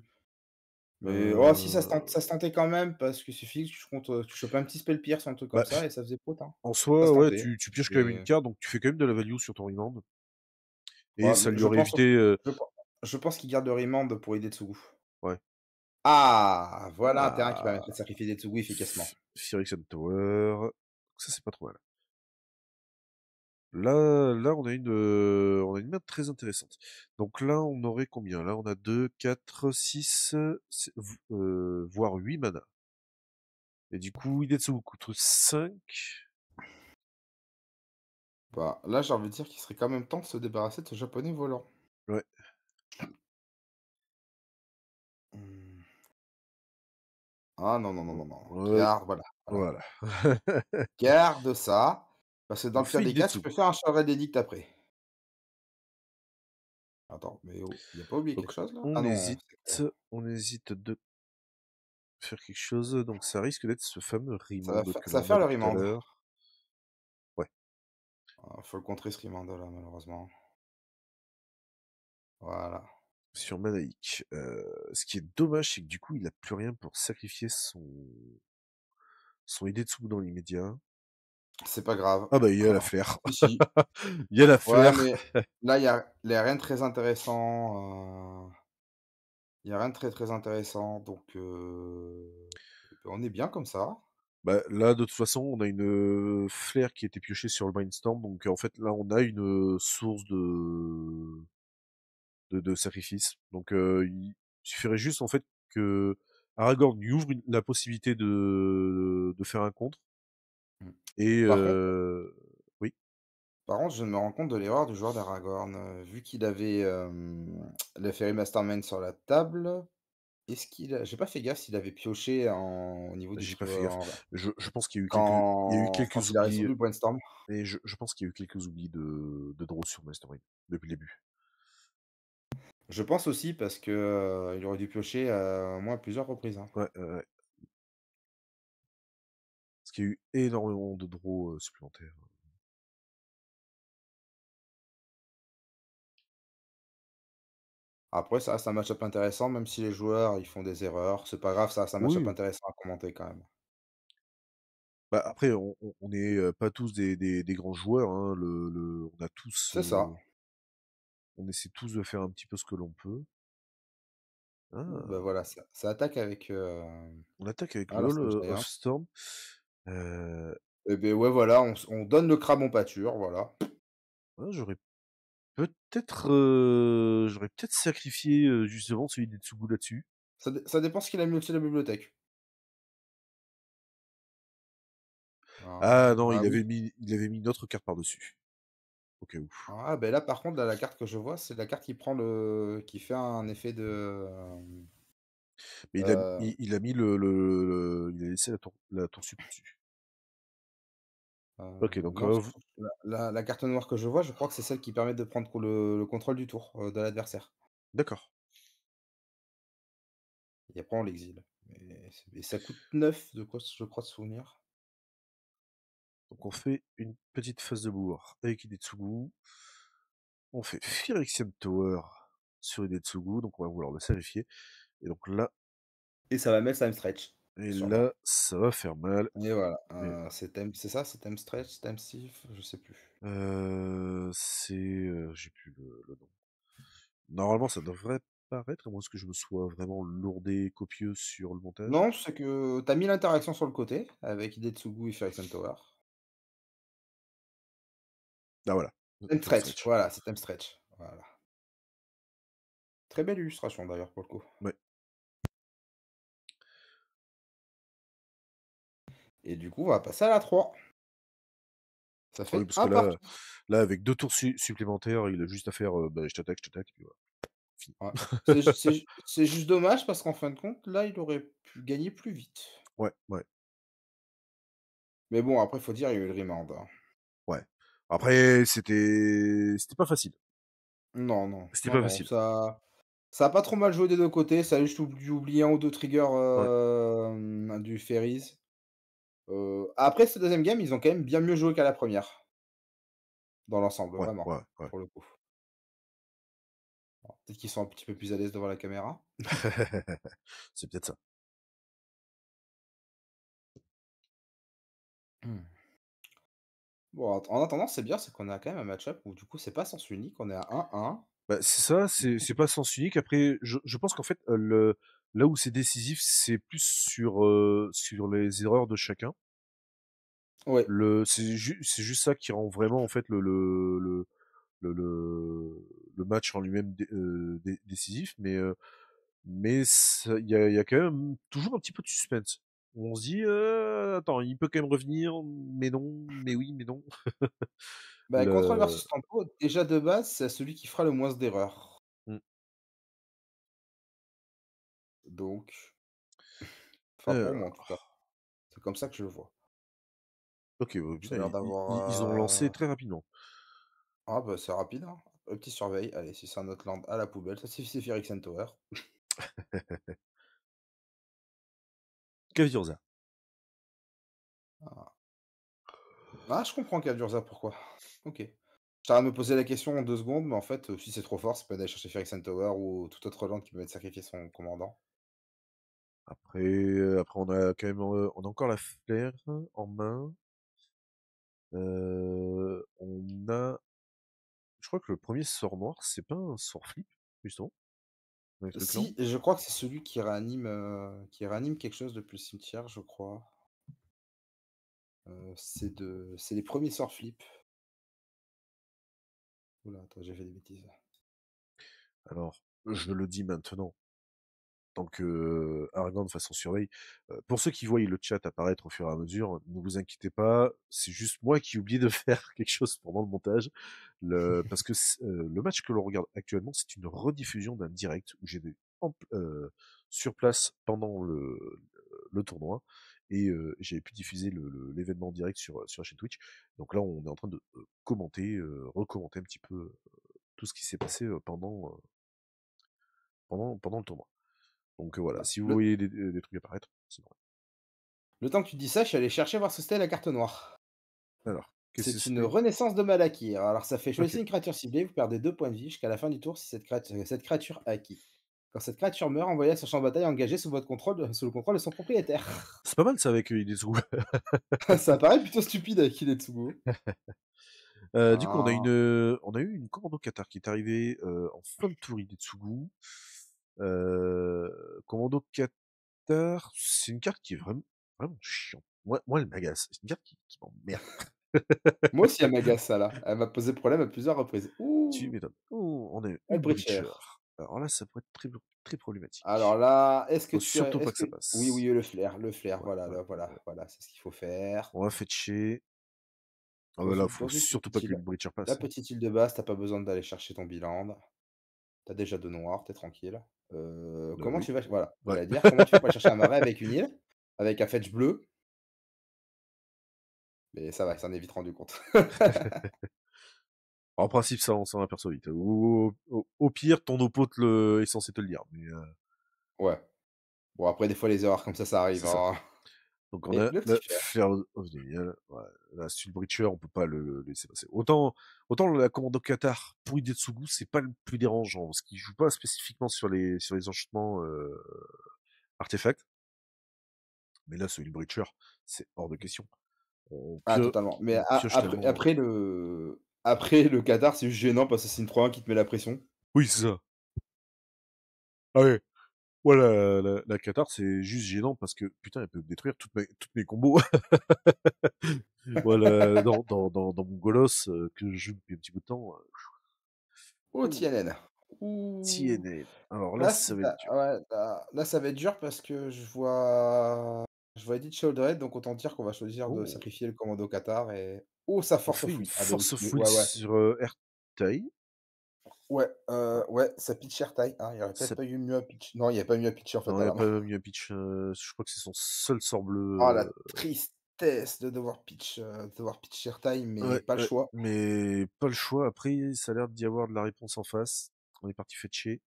Mais oh si Euh, ça se tentait quand même parce qu'il suffit que tu chopes un petit spell pierce, un truc comme Bah, ça et ça faisait prout, hein. en Ça se soi, ouais, tentait. tu pioches quand même une Et carte, donc tu fais quand même de la value sur ton Remand. Et ouais, ça mais lui aurait évité. je pense qu'il garde le remand pour aider Tsugu. Ouais. Ah! Voilà un terrain qui Ah, permettrait de sacrifier des Tsugu efficacement. Phyrexian Tower. Ça, c'est pas trop mal. Là, on a une map très intéressante. Donc là, on aurait combien? Là, on a 2, 4, 6, voire 8 mana. Et du coup, Hidetsugu coûte 5. Bah, là, j'ai envie de dire qu'il serait quand même temps de se débarrasser de ce japonais volant. Ouais, Mmh. Ah non, non, non, bon, non, non. ouais, Garde, voilà, voilà. voilà. Garde ça, parce que dans On le pire fait des cas, tu Hidetsugu. peux faire un charret d'édicte après. Attends, mais oh, il a pas oublié quelque Donc chose là? Ah on non, hésite on hésite de faire quelque chose, donc ça risque d'être ce fameux Remand que ça va l'on a faire le tout à remand. l'heure. Ouais, Faut le contrer ce remand là, malheureusement. Voilà. sur Manaïk. Ce qui est dommage, c'est que du coup, il a plus rien pour sacrifier son Idetsugu dans l'immédiat. C'est pas grave. Ah bah, il y a la Ah, flare. si, si. Il y a la Ouais, flare. mais là, il y a rien de très intéressant, il y a rien de très, très intéressant, donc on est bien comme ça. Bah, là, de toute façon, on a une flare qui a été piochée sur le Mindstorm, donc en fait, là, on a une source de sacrifice. Donc, il suffirait juste, en fait, que Aragorn lui ouvre la possibilité de faire un contre. Mmh. Et Par contre oui, par contre, je me rends compte de l'erreur du joueur d'Aragorn, vu qu'il avait, le Fairy Mastermind sur la table, est-ce qu'il a j'ai pas fait gaffe s'il avait pioché au niveau du j'ai pas truc fait gaffe. Je pense qu'il y a eu quelques quand il a oublis, résolu le brainstorm. et je pense qu'il y a eu quelques oublis de draw sur Mastermind depuis le début. Je pense aussi parce que, il aurait dû piocher, au moins à plusieurs reprises, hein. Ouais, ouais. Parce qu'il y a eu énormément de draws supplémentaires. Après, ça reste un match-up intéressant, même si les joueurs, ils font des erreurs. C'est pas grave, ça reste un match-up Oui, intéressant à commenter quand même. bah après, on est pas tous des grands joueurs, hein. On a tous, C'est ça. on essaie tous de faire un petit peu ce que l'on peut. Ouh, bah, Ah, voilà, ça attaque avec, on attaque avec ah, Wall Lost of Giant. Storm. Euh, Et beh, ouais, voilà, on donne le crabe en pâture, voilà. j'aurais peut-être sacrifié justement celui d'Etsugu là-dessus. Ça dépend ce qu'il a mis au-dessus de la bibliothèque. Ah Ah, non, ah oui. il avait mis une autre carte par-dessus, au cas où. Ah, beh, là, par contre, là, la carte que je vois, c'est la carte qui fait un effet de, Mais heu il a mis il a laissé la tour sup au-dessus. Ok, donc non, la carte noire que je vois, je crois que c'est celle qui permet de prendre le contrôle du tour, de l'adversaire. d'accord. Et après on l'exile. Et ça coûte 9 de quoi je crois de souvenir. Donc on fait une petite phase de bourre avec Idetsugu. On fait Phyrexian Tower sur Idetsugu, donc on va vouloir le sacrifier. Et donc là, Et ça va mettre Time Stretch, sûrement. ça va faire mal. Et voilà, Mais c'est ça? C'est Time Stretch, Time Thief? Je sais plus. j'ai plus le nom. Normalement, ça devrait paraître, à moins que je me sois vraiment lourdé copieux sur le montage. Non, c'est que tu as mis l'interaction sur le côté avec Hidetsugu et Phyrexian Tower. Ah voilà, Time Time Stretch, Stretch. voilà, c'est Time Stretch, voilà. Très belle illustration d'ailleurs pour le coup. Ouais. Et du coup, on va passer à la 3. Ça Ah oui, fait parce que un partout. là, avec 2 tours supplémentaires, il a juste à faire, bah, je t'attaque, et puis voilà, fini. Ouais. C'est juste dommage parce qu'en fin de compte, là, il aurait pu gagner plus vite. Ouais, ouais, Mais bon, après, faut dire, il y a eu le remand, hein. ouais. Après, c'était pas facile. Non, non, C'était non, pas non, facile. ça a pas trop mal joué des 2 côtés, ça a juste dû oublier un ou 2 triggers, Ouais, du Fairies. Après ce deuxième game, ils ont quand même bien mieux joué qu'à la première dans l'ensemble, ouais, vraiment, ouais, ouais. pour le coup. Alors peut-être qu'ils sont un petit peu plus à l'aise devant la caméra. C'est peut-être ça. Mmh. Bon, en attendant, c'est bien, c'est qu'on a quand même un match-up où du coup, c'est pas sens unique, on est à 1-1. Bah, c'est ça, c'est pas sens unique. Après, je pense qu'en fait, là où c'est décisif, c'est plus sur les erreurs de chacun. Ouais, C'est juste ça qui rend vraiment en fait le, le, le match en lui-même décisif, mais il y a quand même toujours un petit peu de suspense. On se dit, attends, il peut quand même revenir, mais non, mais oui, mais non. bah, contrôle Le, versus tempo, déjà de base, c'est celui qui fera le moins d'erreurs. Hmm. Donc, enfin pour moi en tout Alors, cas, c'est comme ça que je le vois. ok, Ça putain, a l'air ils ont lancé d'avoir, très rapidement. ah bah, c'est rapide, hein. petit surveille. Allez, si c'est un autre land, à la poubelle. Ça, c'est Phyrexian Tower. Kavurza. Ah. Ah, je comprends Kavurza, pourquoi. OK. J'étais en train de me poser la question en 2 secondes, mais en fait, si c'est trop fort, c'est pas d'aller chercher Phyrexian Tower ou tout autre land qui peut mettre sacrifier son commandant. Après on a quand même, on a encore la flair en main. On a je crois que le premier sort noir, c'est pas un sort flip, justement, avec le clan? Si, je crois que c'est celui qui réanime quelque chose depuis le cimetière, je crois. C'est les premiers sorts flip. Oula, attends, j'ai fait des bêtises. Alors, je le dis maintenant, tant que Aragorn façon surveille. Pour ceux qui voient le chat apparaître au fur et à mesure, ne vous inquiétez pas, c'est juste moi qui oublie de faire quelque chose pendant le montage. Parce que le match que l'on regarde actuellement, c'est une rediffusion d'un direct où j'étais sur place pendant le tournoi et j'avais pu diffuser l'événement direct sur la chaîne Twitch. Donc là, on est en train de commenter, recommenter un petit peu tout ce qui s'est passé pendant le tournoi. Donc voilà, Bah, si vous le voyez des trucs apparaître, c'est normal. le temps que tu dis ça, je suis allé chercher voir ce que c'était la carte noire. Alors, qu'est-ce que C'est une c'est? renaissance de Malakir. Alors ça fait Ok. choisir une créature ciblée, vous perdez 2 points de vie jusqu'à la fin du tour si cette créature a acquis. Quand cette créature meurt, envoyez sur champ de bataille engagé sous le contrôle de son propriétaire. C'est pas mal ça avec Idetsu. Ça paraît plutôt stupide avec Hidetsugu. Du coup, Ah. on a eu une commando Qatar qui est arrivée en fin de tour Idetsugu. Commando Qatar, c'est une carte qui est vraiment chiante. Moi, elle m'agace. C'est une carte qui m'emmerde. Moi aussi, elle m'agace ça là. Elle m'a posé problème à plusieurs reprises. Tu Ouh! m'étonnes. Oh, on a une Breacher. Breacher. Alors là, ça pourrait être très Alors problématique. là, est-ce que Faut tu as surtout pas est-ce que que ça oui, passe. oui, le flair, Ouais, voilà, ouais, là, ouais, voilà, ouais. voilà, c'est ce qu'il faut faire. On va fetcher. Ah Dans bah là, une faut dans une surtout pas petite que île une Breacher la passe, hein. petite île de base, tu as pas besoin d'aller chercher ton bilan. Tu as déjà 2 noirs, tu es tranquille. Comment Oui. tu vas voilà, Ouais. j'allais dire, comment tu fais pour aller chercher un marais avec une île? Avec un fetch bleu? Mais ça va, il s'en est vite rendu compte. En principe, ça, on s'en aperçoit vite. Au pire, ton oppo est censé te le dire. Mais Ouais. Bon après des fois les erreurs comme ça arrive, c'est ça. hein. Donc on Et a le petit le fer. Flair of the Miel. Ouais. Là, c'est une Breacher, on peut pas le laisser passer. Autant la commando Qatar pour Idetsugu, c'est pas le plus dérangeant, parce qu'il joue pas spécifiquement sur les enchantements artefacts. Mais là, sur une Breacher, c'est hors de question. Ah totalement. Mais On a pioche après tellement. le Qatar, c'est juste gênant parce que c'est une 3-1 qui te met la pression. Oui, c'est ça. Ah ouais. Ouais, la Qatar, c'est juste gênant parce que, putain, elle peut détruire toutes mes combos. Voilà, dans mon Golos, que je joue depuis un petit bout de temps. Oh Ouh, TNN. Ouh. TNN. Alors là, Là, ça c'est va être ça dur. ouais, là, ça va être dur parce que je vois Edith Sheldred, donc autant dire qu'on va choisir de Oh, sacrifier le commando Qatar et oh, ça on force fait une fouille. Ah bah oui, force oui, full ouais, ouais. sur Airtai. Ouais, ouais, ça pitch Airtie. Ah, il y aurait peut-être Ça- pas eu mieux à pitch non, il y a pas mieux à pitcher en fait Non, il à n'y a la main. pas mieux pitch. Je crois que c'est son seul sort Oh la bleu. tristesse de devoir pitch Airtie, mais Ouais, pas le ouais, choix. mais pas le choix. Après, ça a l'air d'y avoir de la réponse en face. On est parti fetcher.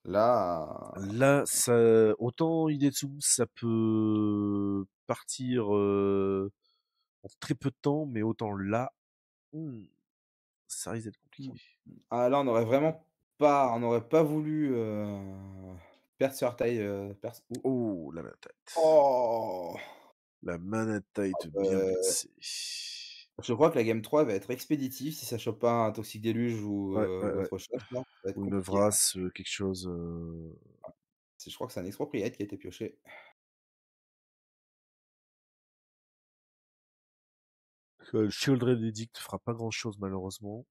Là, Là, ça, autant Hidetsu, ça peut partir en très peu de temps, mais autant là, hmm, ça risque d'être compliqué. là, on n'aurait pas voulu, perdre sur Airtie, Oh, la tête. oh! La manette tight bien Heu, placée. je crois que la game 3 va être expéditive si ça chope pas un Toxic Déluge ou, Ouais, ouais, ouais. autre chose là, ça va être Ou une compliqué, hein. vrasse, quelque chose. Je crois que c'est un Expropriate qui a été pioché. Shieldred Edict fera pas grand chose malheureusement.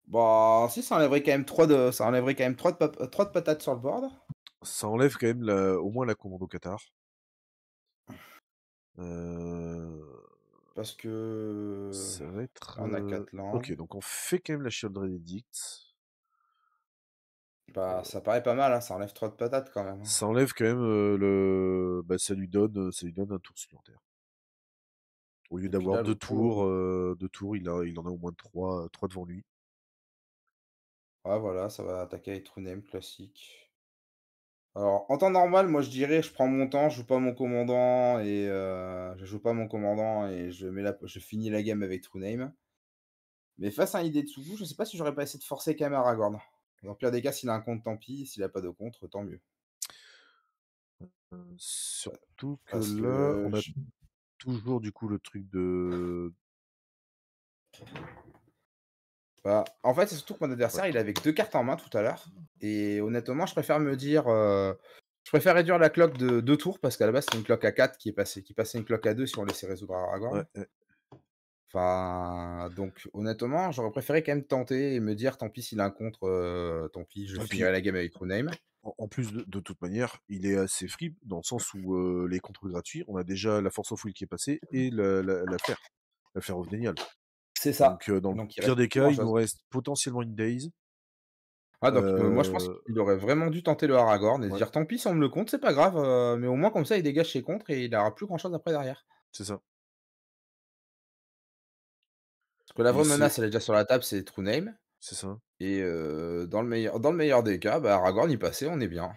Bah, si ça enlèverait quand même 3 de patates sur le board. Ça enlève quand même au moins la commando Qatar. Euh, Parce que Ça va être. on a 4 Ok, landes. donc on fait quand même la Shieldred Edict. Bah, ça paraît pas mal, hein, ça enlève 3 de patates quand même, hein. Ça enlève quand même bah, ça lui donne un tour supplémentaire. Au lieu Et puis d'avoir là, 2 le tours, pauvre, 2 tours, il en a au moins 3 devant lui. ouais, voilà, ça va attaquer avec True Name classique. Alors, en temps normal, moi, je dirais, je prends mon temps, je joue pas mon commandant et je finis la game avec True Name. Mais face à un Hidetsugu, je sais pas si j'aurais pas essayé de forcer quand même Aragorn. Dans le pire des cas, s'il a un contre, tant pis, s'il a pas de contre, tant mieux. Surtout que Parce là, que on a toujours du coup le truc de bah, en fait, c'est surtout que mon ouais, adversaire, il avait que 2 cartes en main tout à l'heure et honnêtement, je préfère réduire la cloque de 2 tours parce qu'à la base, c'est une cloque à 4 qui passait une cloque à 2 si on laissait résoudre ouais, Aragorn. ouais. Enfin, donc honnêtement, j'aurais préféré quand même tenter et me dire: «Tant pis s'il a un contre, tant pis, je Et finirai puis la game avec True Name». en plus de toute manière, il est assez free dans le sens où, les contres gratuits, on a déjà la force of will qui est passée et la flare of Denial. C'est ça. Donc dans le Donc il pire reste des plus cas, grand il nous chose. reste potentiellement une Daze. Ah donc moi je pense Heu, qu'il aurait vraiment dû tenter le Aragorn et se ouais, dire: «Tant pis si on me le compte, c'est pas grave, mais au moins comme ça il dégage ses contres et il aura plus grand chose après derrière». c'est ça. Parce que la Et vraie c'est menace, elle est déjà sur la table, c'est True Name c'est ça. et dans le meilleur des cas, bah, Aragorn il passait, on est bien.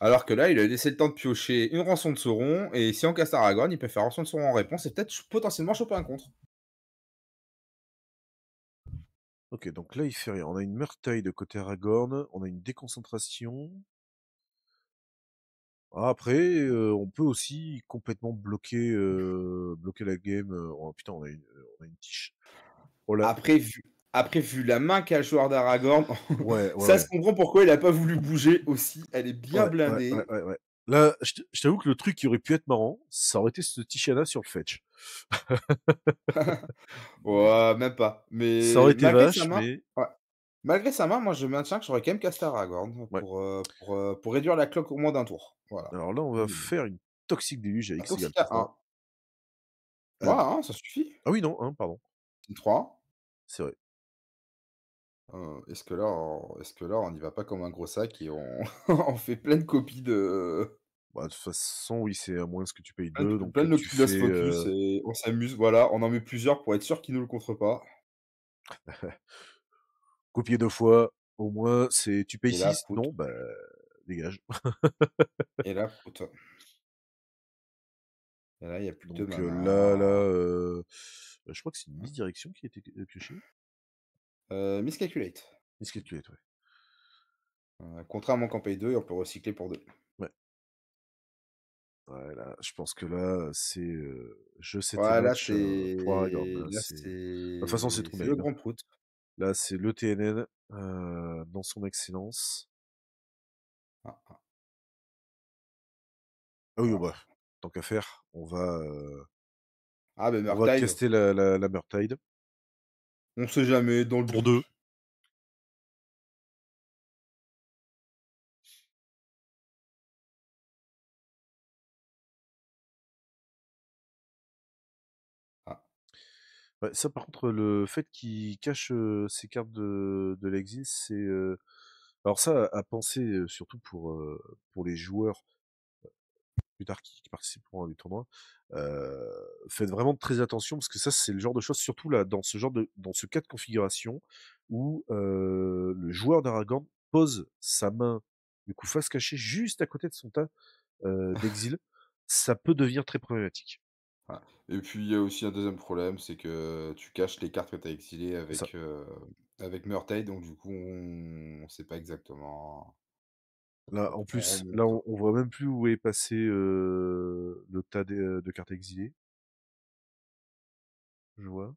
Alors que là, il a laissé le temps de piocher une rançon de Sauron et si on casse Aragorn, il peut faire rançon de Sauron en réponse et peut-être potentiellement choper un contre. OK, donc là, il fait rien. On a une Murktide de côté Aragorn, on a une déconcentration. Après, on peut aussi complètement bloquer la game, oh putain, on a une tiche. Oh là Après vu vu la main qu'a le joueur d'Aragorn, ouais, ouais, ça ouais. se comprend pourquoi il a pas voulu bouger aussi, elle est bien Ouais, ouais, ouais, blindée. ouais, ouais. Là, je t'avoue que le truc qui aurait pu être marrant, ça aurait été ce Tishana sur le fetch. Ouais, même pas. Ça aurait Mais été vache, mais ouais, malgré sa main, moi je maintiens que j'aurais quand même casté Aragorn ouais. pour réduire la cloque au moins d'un tour. Voilà. Alors là, on va Minimum. faire une Toxic Deluge à Un X égale toxique à 3. 1. Ouais, hein, ça suffit. Ah oui, non, hein, pardon. C'est 3. C'est vrai. Est-ce que là, on n'y va pas comme un gros sac et on on fait plein de copies de Bah, de toute façon, oui, c'est à moins que tu payes 2, donc plein de tu Noctilus fais, Focus et on s'amuse, voilà, on en met plusieurs pour être sûr qu'ils nous le contrent pas. copier 2 fois, au moins, c'est tu payes Et là, 6. prout. Non, bah, dégage. Et là, prout. Et là, il y a plus que 2 Donc là, mana. je crois que c'est une misdirection qui a été, piochée? Miscalculate. Miscalculate, ouais. Contrairement qu'en paye 2 et on peut recycler pour 2. Ouais. Ouais, là, je pense que là, c'est, jeu set et Ouais, match, pour Aragorn. De toute façon, c'est True c'est le Name, hein. grand prout. Là, c'est le TNN, dans son excellence. Ah, ah, Ah oui, oh voilà. bah, tant qu'à faire, Ah, ben on va Murktide, caster la Murktide on sait jamais, dans le pour doute. 2. Ah, Ouais, ça par contre, le fait qu'il cache, ses cartes de l'exil, c'est, alors ça à penser, surtout pour les joueurs plus tard qui participeront à des tournois, faites vraiment très attention parce que ça c'est le genre de choses, surtout là dans ce cas de configuration où, le joueur d'Aragorn pose sa main, du coup face cachée juste à côté de son tas, d'exil, ça peut devenir très problématique. ah. Et puis, il y a aussi un deuxième problème, c'est que tu caches les cartes que tu as exilées C'est ça. avec Murktide, donc du coup, on sait pas exactement Là, en on plus, là, remonte. on voit même plus où est passé, le tas de cartes exilées, je vois.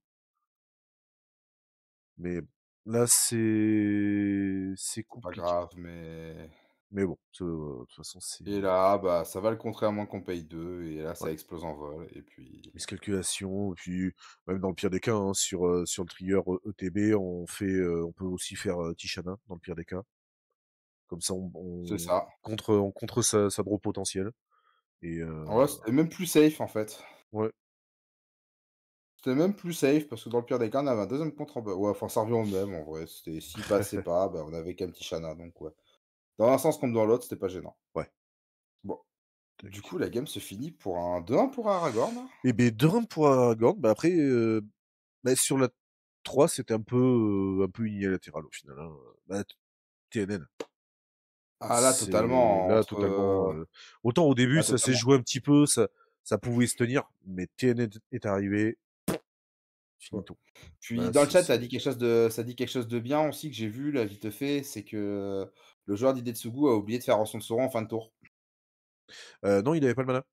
Mais là, c'est C'est pas compliqué. grave, mais Mais bon, de toute façon, c'est et là, bah, ça va le contrer à moins qu'on paye 2 et là, ouais, ça explose en vol et puis miscalculation, et puis même dans le pire des cas, hein, sur le trigger ETB, on peut aussi faire Tishana dans le pire des cas. Comme ça, c'est ça. on contre sa draw potentielle. Et En vrai, c'était même plus safe, en fait. ouais, C'était même plus safe parce que dans le pire des cas, on avait un deuxième contre en ouais, enfin, ça revient au même, en vrai. S'il passait pas, bah, on avait qu'un petit Shanna, donc ouais. Dans un sens comme dans l'autre, c'était pas gênant. ouais. Bon. Du Tac. coup, la game se finit pour un 2-1 pour Aragorn. Et beh, 2-1 pour Aragorn. Bah, après, bah, sur la 3, c'était un peu unilatéral au final, hein. Bah, TNN. Ah là, C'est totalement, là entre, totalement, autant au début là, ça s'est totalement. joué un petit peu, ça pouvait se tenir, mais TNN est arrivé, Ouais. finito. Puis Là, dans le chat, c'est ça dit quelque chose de bien aussi que j'ai vu là vite fait, c'est que le joueur d'Hidetsugu a oublié de faire Rançon de Sauron en fin de tour. non, il avait pas le mana.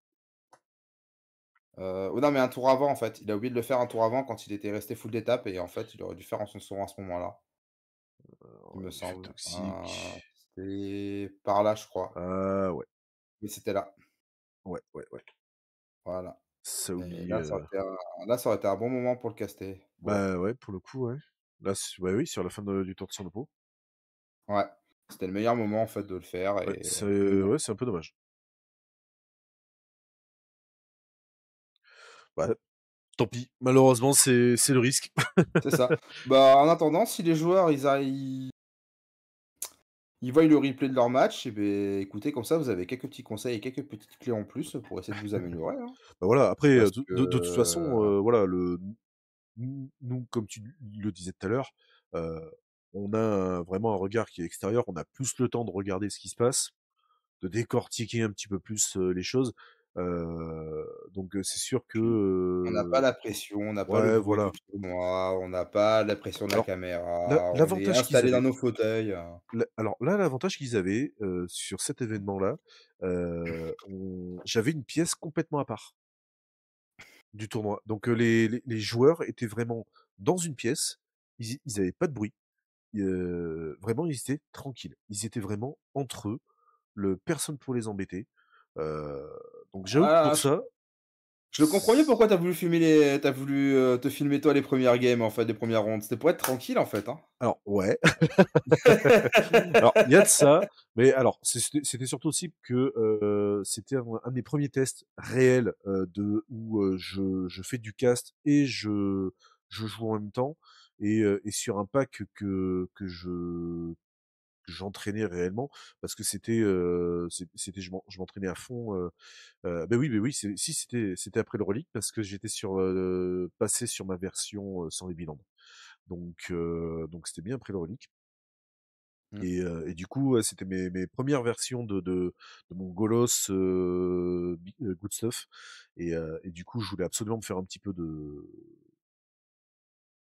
Oh non, mais un tour avant en fait. Il a oublié de le faire un tour avant quand il était resté full d'étape et en fait, il aurait dû faire Rançon de Sauron à ce moment-là, il me Vue semble. toxique. C'était par là, je crois, Ah ouais, mais c'était là. ouais, ouais, ouais. Voilà Ça et oublie, ça aurait été un bon moment pour le caster. Bon, bah, ouais, pour le coup, ouais. Là, bah, oui, sur la fin du tour de son repos. ouais, c'était le meilleur moment en fait de le faire Ouais, et c'est mais bon, ouais, c'est un peu dommage. Bah, tant pis. Malheureusement, c'est le risque. c'est ça. Bah, en attendant, si les joueurs ils voient le replay de leur match et beh, écoutez, comme ça, vous avez quelques petits conseils et quelques petites clés en plus pour essayer de vous améliorer, hein. Bah, voilà, après, Parce de toute façon, que voilà, nous, comme tu le disais tout à l'heure, on a vraiment un regard qui est extérieur, on a plus le temps de regarder ce qui se passe, de décortiquer un petit peu plus les choses. Donc c'est sûr que puis on n'a pas la pression, on n'a pas le ouais, bruit du voilà. tournoi, on n'a pas la pression de la Alors caméra, on est l'avantage qu'ils installé dans avaient, nos fauteuils. alors là, l'avantage qu'ils avaient sur cet événement-là, j'avais une pièce complètement à part du tournoi. Donc les joueurs étaient vraiment dans une pièce, ils avaient pas de bruit. Vraiment, ils étaient tranquilles. Ils étaient vraiment entre eux, personne pour les embêter. Heu, donc j'avoue que Ah, pour ça, je le comprends mieux pourquoi tu voulu, te filmer toi les premières games en fait, les premières rondes. C'était pour être tranquille en fait, hein. alors ouais, alors il y a de ça, mais alors c'était surtout aussi que, c'était un des premiers tests réels, de où, je fais du cast et je joue en même temps et sur un pack que j'entraînais réellement parce que c'était je m'entraînais à fond, beh oui, si c'était après le relique parce que j'étais passé sur ma version, sans les bilans. Donc c'était bien après le relique Mmh. et du coup, ouais, c'était mes premières versions de mon Golos, Good Stuff et du coup, je voulais absolument me faire un petit peu de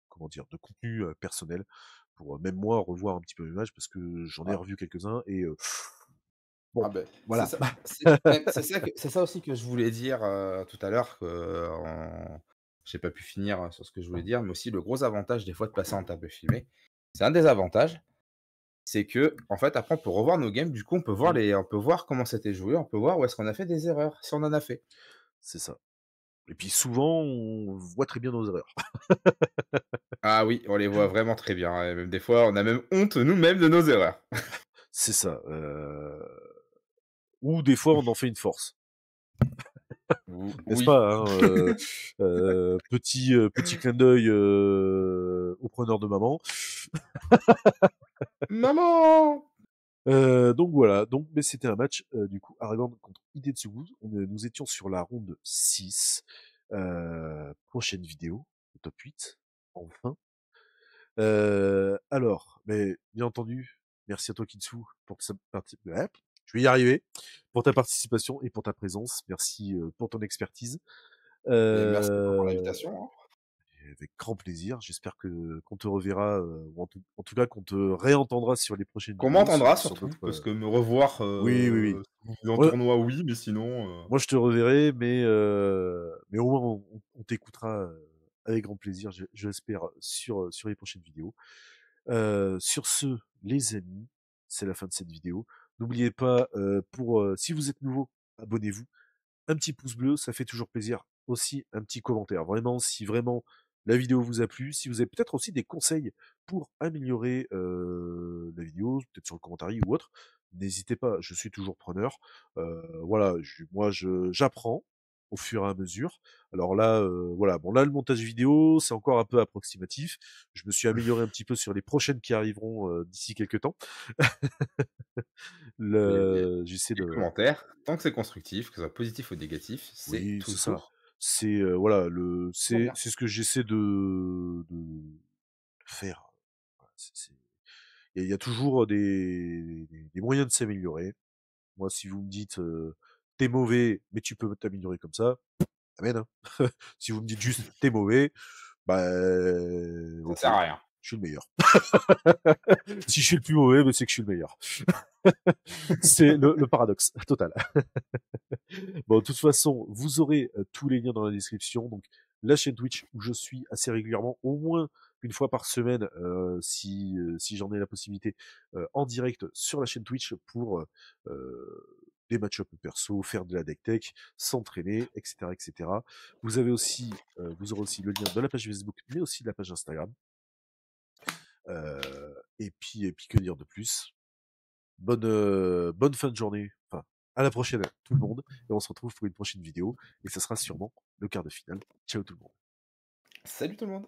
comment dire? De contenu, personnel pour, même moi revoir un petit peu mes matchs parce que j'en ai Ah, revu quelques-uns et bon, ah beh, c'est voilà. ça c'est ça aussi que je voulais dire, tout à l'heure que en j'ai pas pu finir, sur ce que je voulais dire, mais aussi le gros avantage des fois de passer en table filmée, c'est un des avantages, c'est que en fait après on peut revoir nos games, du coup Mmh, on peut voir comment c'était joué, on peut voir où est-ce qu'on a fait des erreurs, si on en a fait. c'est ça. Et puis souvent, on voit très bien nos erreurs. Ah oui, on les voit vraiment très bien, et même des fois on a même honte nous-mêmes de nos erreurs. C'est ça, ou des fois on en fait une force. Ou N'est-ce oui. pas, hein, petit clin d'œil, au preneur de maman. Maman! Donc voilà, donc mais c'était un match, du coup, Aragorn contre Hidetsugu. Nous étions sur la ronde 6. Prochaine vidéo, le top 8, enfin. Alors, mais bien entendu, merci à toi Kitsu pour que ça je vais y arriver, pour ta participation et pour ta présence. Merci, pour ton expertise. Et merci pour Heu, l'invitation, hein. avec grand plaisir. J'espère que qu'on te reverra, ou en tout cas qu'on te réentendra sur les prochaines Qu'on vidéos, m'entendra sur surtout, d'autres, parce que me revoir, oui, oui, oui. en Moi tournoi, oui, mais sinon, moi je te reverrai, mais au moins on t'écoutera, avec grand plaisir, je l'espère, sur les prochaines vidéos. Sur ce, les amis, c'est la fin de cette vidéo. N'oubliez pas, si vous êtes nouveau, abonnez-vous. Un petit pouce bleu, ça fait toujours plaisir. Aussi, un petit commentaire. Vraiment, si vraiment la vidéo vous a plu, si vous avez peut-être aussi des conseils pour améliorer la vidéo, peut-être sur le commentaire ou autre, n'hésitez pas, je suis toujours preneur. Voilà, j'apprends. au fur et à mesure. Alors là, voilà, bon là le montage vidéo, c'est encore un peu approximatif. Je me suis amélioré un petit peu sur les prochaines qui arriveront d'ici quelques temps. Les J'essaie les de, commentaires, tant que c'est constructif, que ce soit positif ou négatif, c'est oui, c'est ça. toujours C'est voilà, toujours bien. c'est ce que j'essaie de faire. Voilà, il y a toujours des moyens de s'améliorer. Moi, si vous me dites, t'es mauvais, mais tu peux t'améliorer comme ça, amen, hein. Si vous me dites juste t'es mauvais, bah Ça ok, sert à rien. je suis le meilleur. Si je suis le plus mauvais, bah, c'est que je suis le meilleur. C'est le paradoxe total. Bon, de toute façon, vous aurez tous les liens dans la description. Donc, la chaîne Twitch où je suis assez régulièrement, au moins une fois par semaine, si j'en ai la possibilité, en direct sur la chaîne Twitch pour des match-up perso, faire de la deck tech, s'entraîner, etc., etc. Vous aurez aussi le lien de la page Facebook, mais aussi de la page Instagram. Et puis que dire de plus? Bonne fin de journée. Enfin, à la prochaine, tout le monde. Et on se retrouve pour une prochaine vidéo. Et ce sera sûrement le quart de finale. Ciao tout le monde. Salut tout le monde!